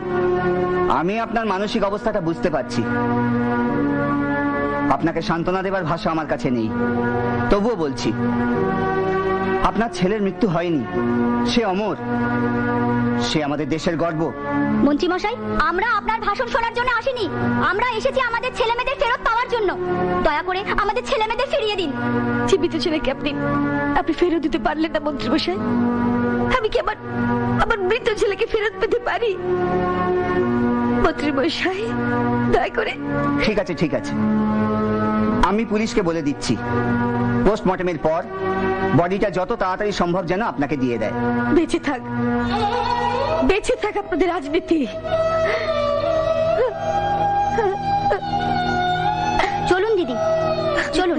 আমি আপনার মানসিক অবস্থাটা বুঝতে পারছি। আপনাকে সান্ত্বনা দেবার ভাষা আমার কাছে নেই। তবুও বলছি, আপনার ছেলের মৃত্যু হয়নি, সে অমর। সে আমাদের দেশের গর্ব। মন্ত্রী মশাই, আমরা আপনার ভাষণ শোনার জন্য আসিনি, আমরা এসেছি আমাদের ছেলেমেয়েদের ফেরত পাওয়ার জন্য। দয়া করে আমাদের ছেলেমেয়েদের ফিরিয়ে দিন। জীবিত ছেলেকে আপনি ফেরত দিতে পারলেন না মন্ত্রী মশাই? আমি কি আমার মৃত ছেলেকে ফেরত পেতে পারি? মন্ত্রী মশাই দয়া করে। ঠিক আছে ঠিক আছে, আমি পুলিশকে বলে দিচ্ছি পোস্টমর্টমের পর বডিটা যত তাড়াতাড়ি সম্ভব যেন আপনাকে দিয়ে দেয়। বেঁচে থাক, বেঁচে থাক আপনাদের রাজনীতি। চলুন দিদি, চলুন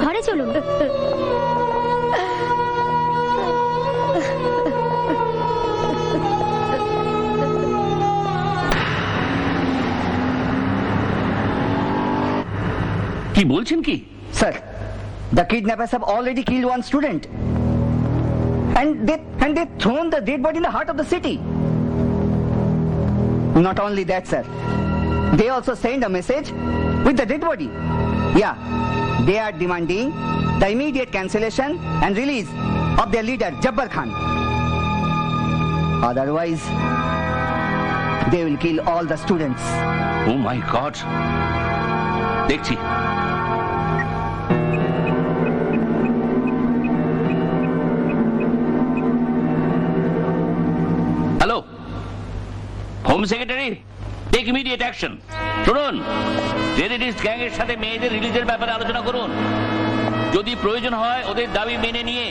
ঘরে চলুন। কি বলছেন কি? Sir, the kidnappers have already killed one student, and they thrown the dead body in the heart of the city. Not only that, sir, they also sent a message with the dead body. Yeah, they are demanding the immediate cancellation and release of their leader Jabbar Khan. Otherwise, they will kill all the students. Oh my God! দেখছি। Hello home secretary, take immediate action. শুনুন, terrorist গ্যাংয়ের সাথে মেয়েদের রিলিজের ব্যাপারে আলোচনা করুন। যদি প্রয়োজন হয় ওদের দাবি মেনে নিয়ে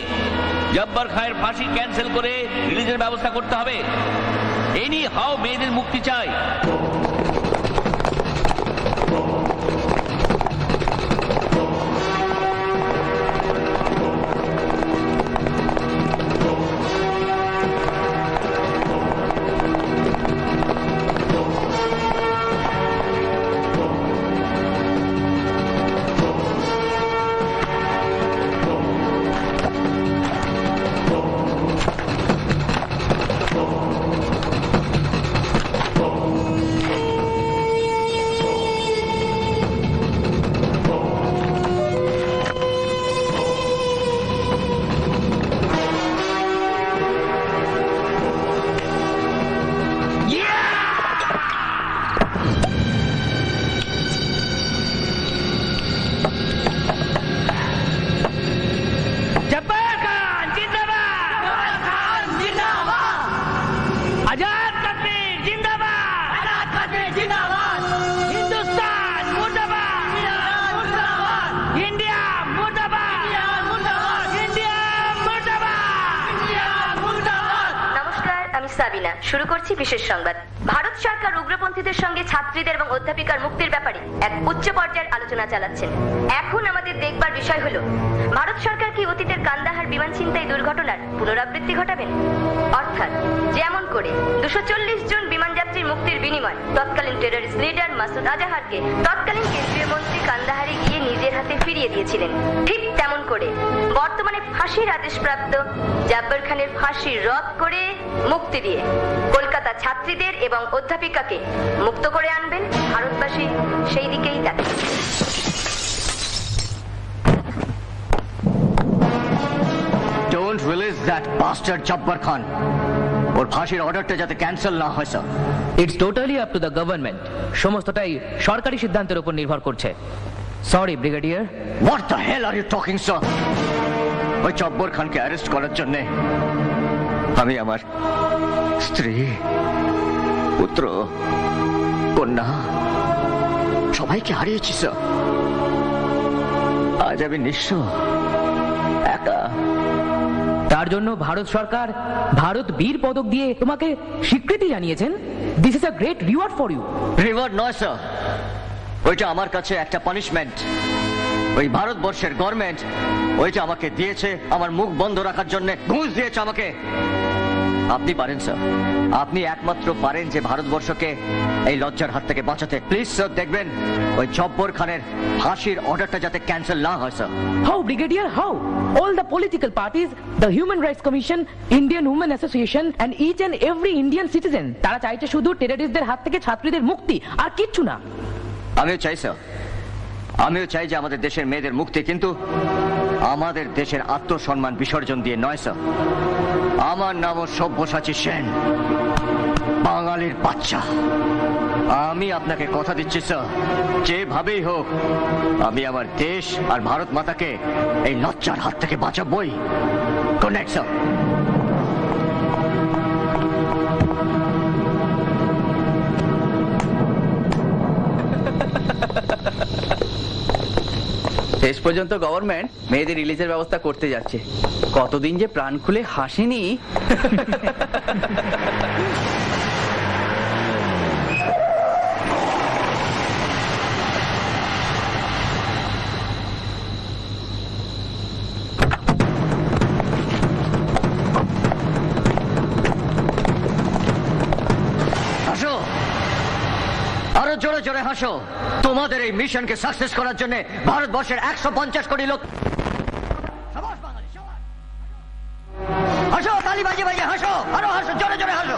জব্বার খায়ের ফাঁসি ক্যান্সেল করে রিলিজের ব্যবস্থা করতে হবে। এনি হাও মেয়েদের মুক্তি চাই। আমি সাবিনা। শুরু করছি বিশেষ সংবাদ। ভারত সরকার উগ্রপন্থীদের সঙ্গে ছাত্রীদের এবং অধ্যাপিকার মুক্তির ব্যাপারে এক উচ্চ পর্যায়ের আলোচনা চালাচ্ছেন। এখন আমাদের দেখবার বিষয় হলো ভারত সরকার কি অতীতের কান্দাহার বিমান ছিনতাই দুর্ঘটনার পুনরাবৃত্তি ঘটাবেন, অর্থাৎ যেমন করে 240 জন বিমান যাত্রীর মুক্তির বিনিময় তৎকালীন টেররিস্ট লিডার মাসুদ আজাহারকে তৎকালীন কেন্দ্রীয় মন্ত্রী কান্দাহারে গিয়ে নিজের হাতে ফিরিয়ে দিয়েছিলেন, ঠিক তেমন করে বর্তমানে ফাঁসির আদেশপ্রাপ্ত জাব্বার খানের ফাঁসি রদ করে মুক্তি দিয়ে কলকাতা ছাত্রীদের এবং অধ্যাপিকাকে মুক্ত করে আনবেন। ভারতবাসী সেই দিকেই তাকিয়ে। Don't release that bastard Jabbar Khan. ওর ফাঁসির অর্ডারটা যাতে ক্যান্সেল না হয় sir. It's totally up to the government. সমস্তটাই সরকারি সিদ্ধান্তের উপর নির্ভর করছে। Sorry brigadier. What the hell are you talking, sir? ওই জব্বর খানকে অ্যারেস্ট করার জন্য আমি আমার স্ত্রী, পুত্র, কন্যা সবাইকে হারিয়েছি স্যার। আজ আমি নিঃস্ব, একা। তার জন্য ভারত সরকার ভারত বীর পদক দিয়ে তোমাকে স্বীকৃতি জানিয়েছেন। This is a great reward for you. Reward নয় স্যার, ওইটা আমার কাছে একটা পানিশমেন্ট। ওই ভারতবর্ষের গভর্নমেন্ট ওইটা আমাকে দিয়েছে আমার মুখ বন্ধ রাখার জন্য, ঘুষ দিয়েছে আমাকে। আপনি পারেন স্যার, আপনি একমাত্র পারেন যে ভারতবর্ষকে এই লজ্জার হাত থেকে বাঁচাতে। প্লিজ স্যার দেখবেন ওই জব্বর খানের ফাঁসির অর্ডারটা যাতে ক্যান্সেল না হয় sir. How brigadier how? All the political parties, the human rights commission, Indian women association and each and every Indian citizen, তারা চাইছে শুধু টেররিস্টদের হাত থেকে ছাত্রীদের মুক্তি, আর কিচ্ছু না। আমিও চাই স্যার, আমিও চাই যে আমাদের দেশের মেয়েদের মুক্তি, কিন্তু আমাদের দেশের আত্মসম্মান বিসর্জন দিয়ে নয় স্যার। আমার নামও সব্যসাচী সেন, বাঙালির বাচ্চা। আমি আপনাকে কথা দিচ্ছি স্যার, যেভাবেই হোক আমি আমার দেশ আর ভারত মাতাকে এই লজ্জার হাত থেকে বাঁচাবই। Good night sir. শেষ পর্যন্ত গভর্নমেন্ট মেয়েদের রিলিজের ব্যবস্থা করতে যাচ্ছে। কতদিন যে প্রাণ খুলে হাসিনি। হাসো, আরো জোরে জোরে হাসো। তোমাদের এই মিশনকে সাকসেস করার জন্য ভারতবর্ষের 150 কোটি লোক। হাসো, তালি বাজিয়ে বাজিয়ে হাসো, আরো হাসো, জোরে জোরে হাসো।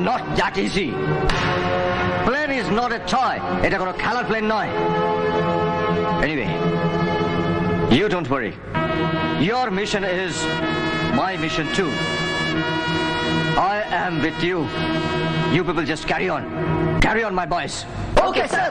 not that easy. Plane is not a toy. এটা কোনো খেলার প্লেন নয়। Anyway, you don't worry. Your mission is my mission too. I am with you. You people just carry on. Carry on, my boys. Okay, sir.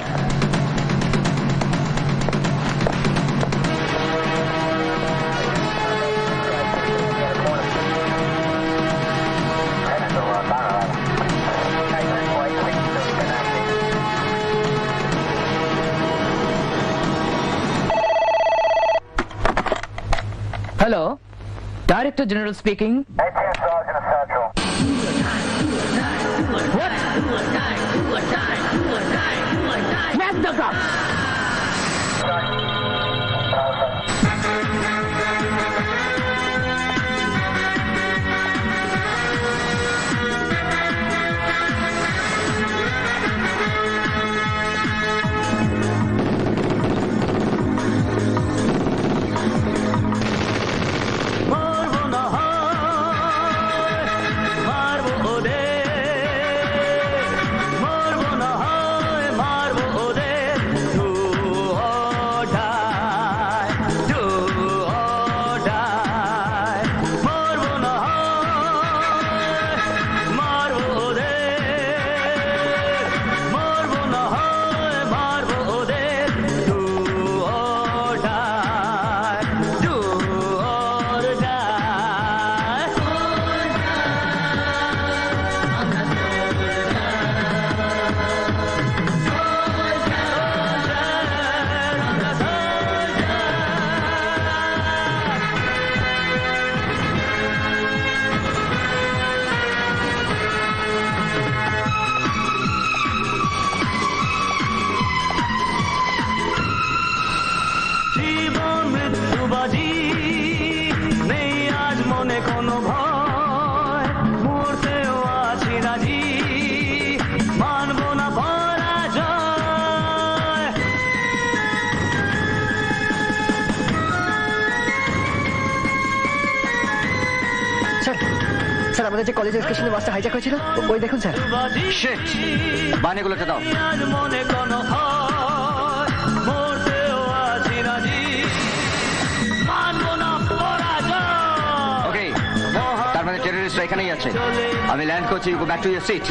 Hello, Director General speaking. What? Smash the gun! Sir আমাদের যে কলেজের স্টেশনে বাসটা hijack হয়েছিল ওই দেখুন sir. Sheet, বানিগুলোতে দাও। ওকে, তার মানে টেররিস্টরা এখানেই আছে। আমি ল্যান্ড করছি, you go back to your seat.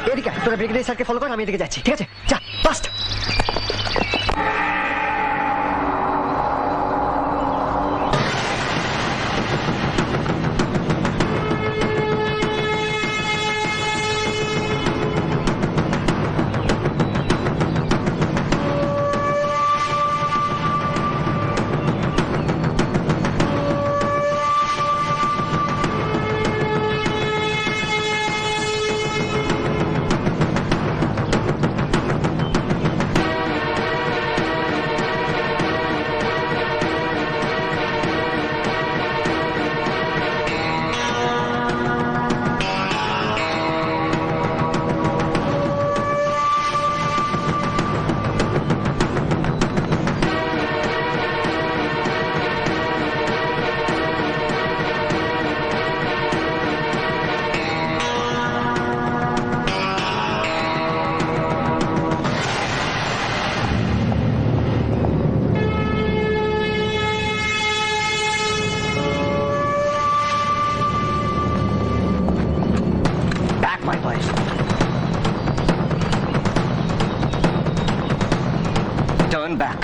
এদিকে আয়, তোরা ব্রিগেডিয়ার স্যারকে ফলো কর, আমি এদিকে যাচ্ছি, ঠিক আছে? যা ফাস্ট। Turn back.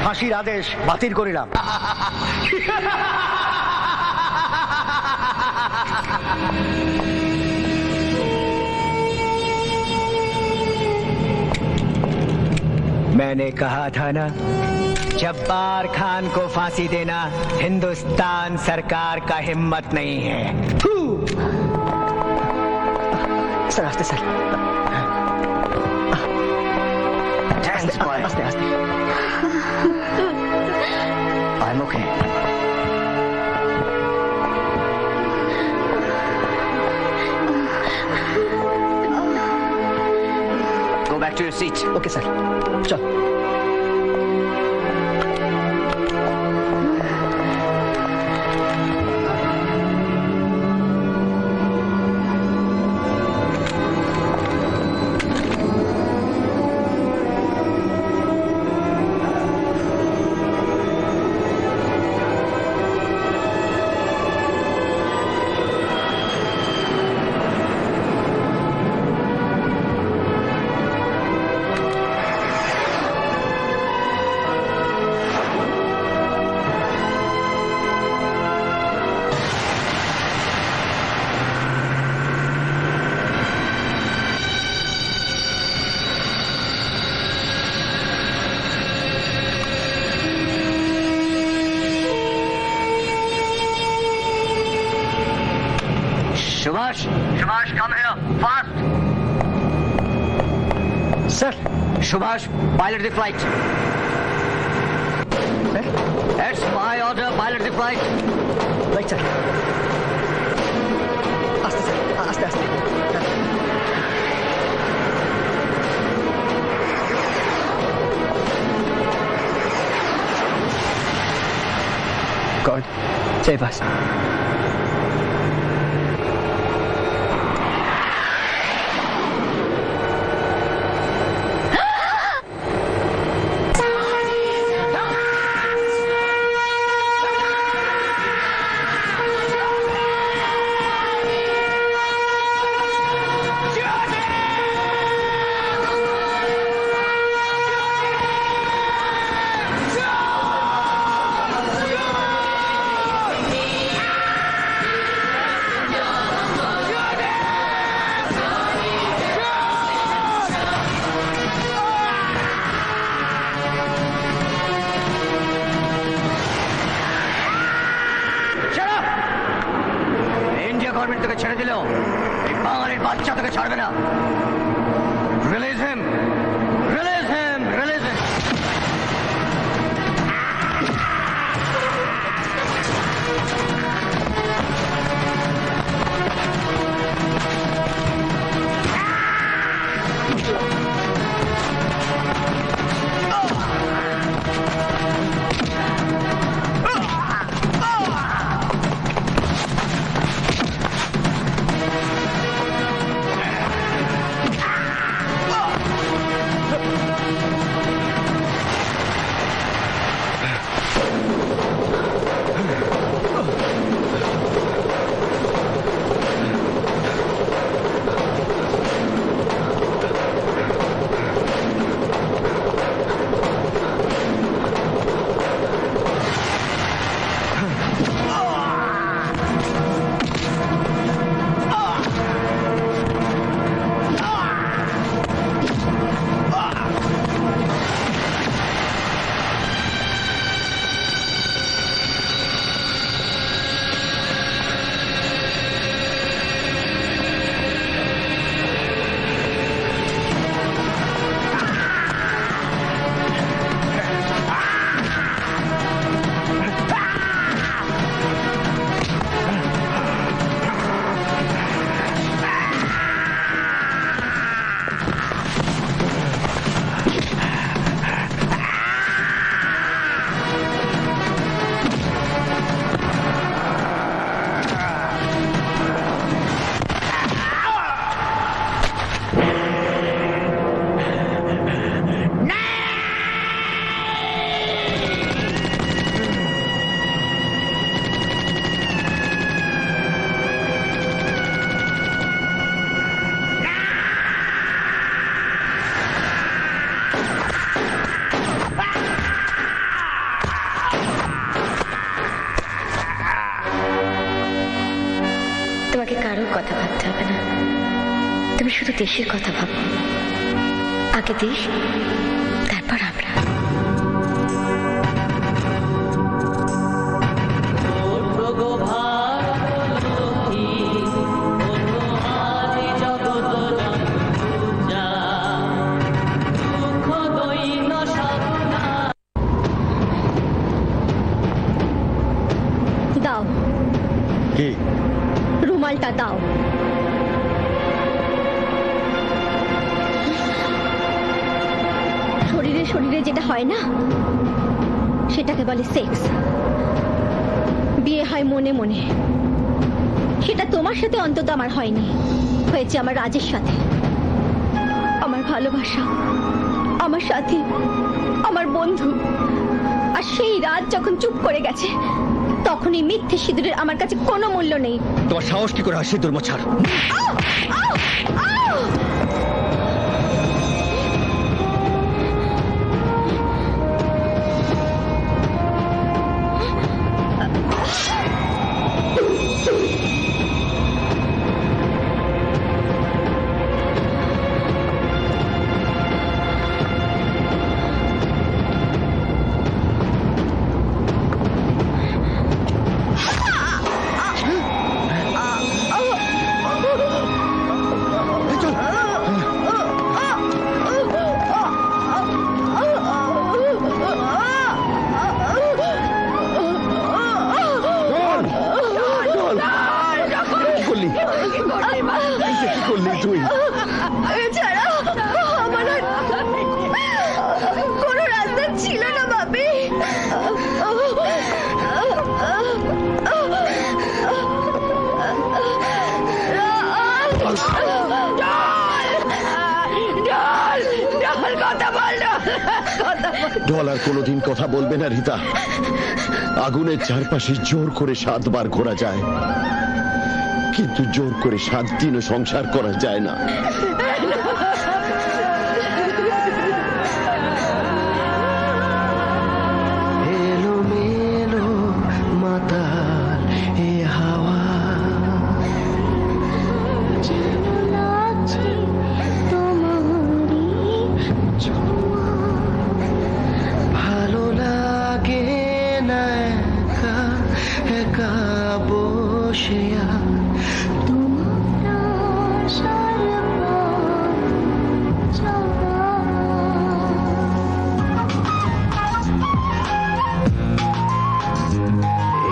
ফাঁসির আদেশ বাতিল করিলাম। मैंने कहा था ना, जब्बार खान को फांसी देना हिंदुस्तान सरकार का हिम्मत नहीं है। सर आस्ते सर, Thanks, boy. आस्ते आस्ते। I'm okay. Go back to your seat. Okay sir, चल। Subhash, come here, fast. Sir. Subhash, pilot the flight. Sir? It's my order, pilot the flight. Right, sir. आस्ते sir, आस्ते आस्ते। God, save us. Government তোকে ছেড়ে দিল, এই বাঙালির বাচ্চা তোকে ছাড়বে না। রিলিজ হিম, রিলিজ হিম, রিলিজ হিম। তুমি শুধু দেশের কথা ভাবো, আগে দেশ তারপর আমরা। দাও কি? রুমালটা দাও। শরীরে শরীরে যেটা হয় না সেটাকে বলে সেক্স। বিয়ে হয় মনে মনে। সেটা তোমার সাথে অন্তত আমার হয়নি, হয়েছে আমার রাজের সাথে। আমার ভালোবাসা, আমার সাথী, আমার বন্ধু। আর সেই রাত যখন চুপ করে গেছে, তখন এই মিথ্যে সিঁদুরের আমার কাছে কোনো মূল্য নেই। তোমার সাহস কি করে হয় সিঁদুর মোছার? কোনো রাস্তা ছিল না বাপি। ঢল আর কোনোদিন কথা বলবে না রীতা। আগুনের চারপাশে জোর করে 7 বার ঘোরা যায়, কিন্তু জোর করে 7 দিনও সংসার করা যায় না। এলো মেলো মাতাল এ হাওয়া, ভালো লাগে না একা একা বসে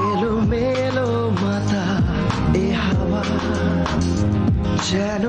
এলো মেলো মাতা এ হাওয়া, যেন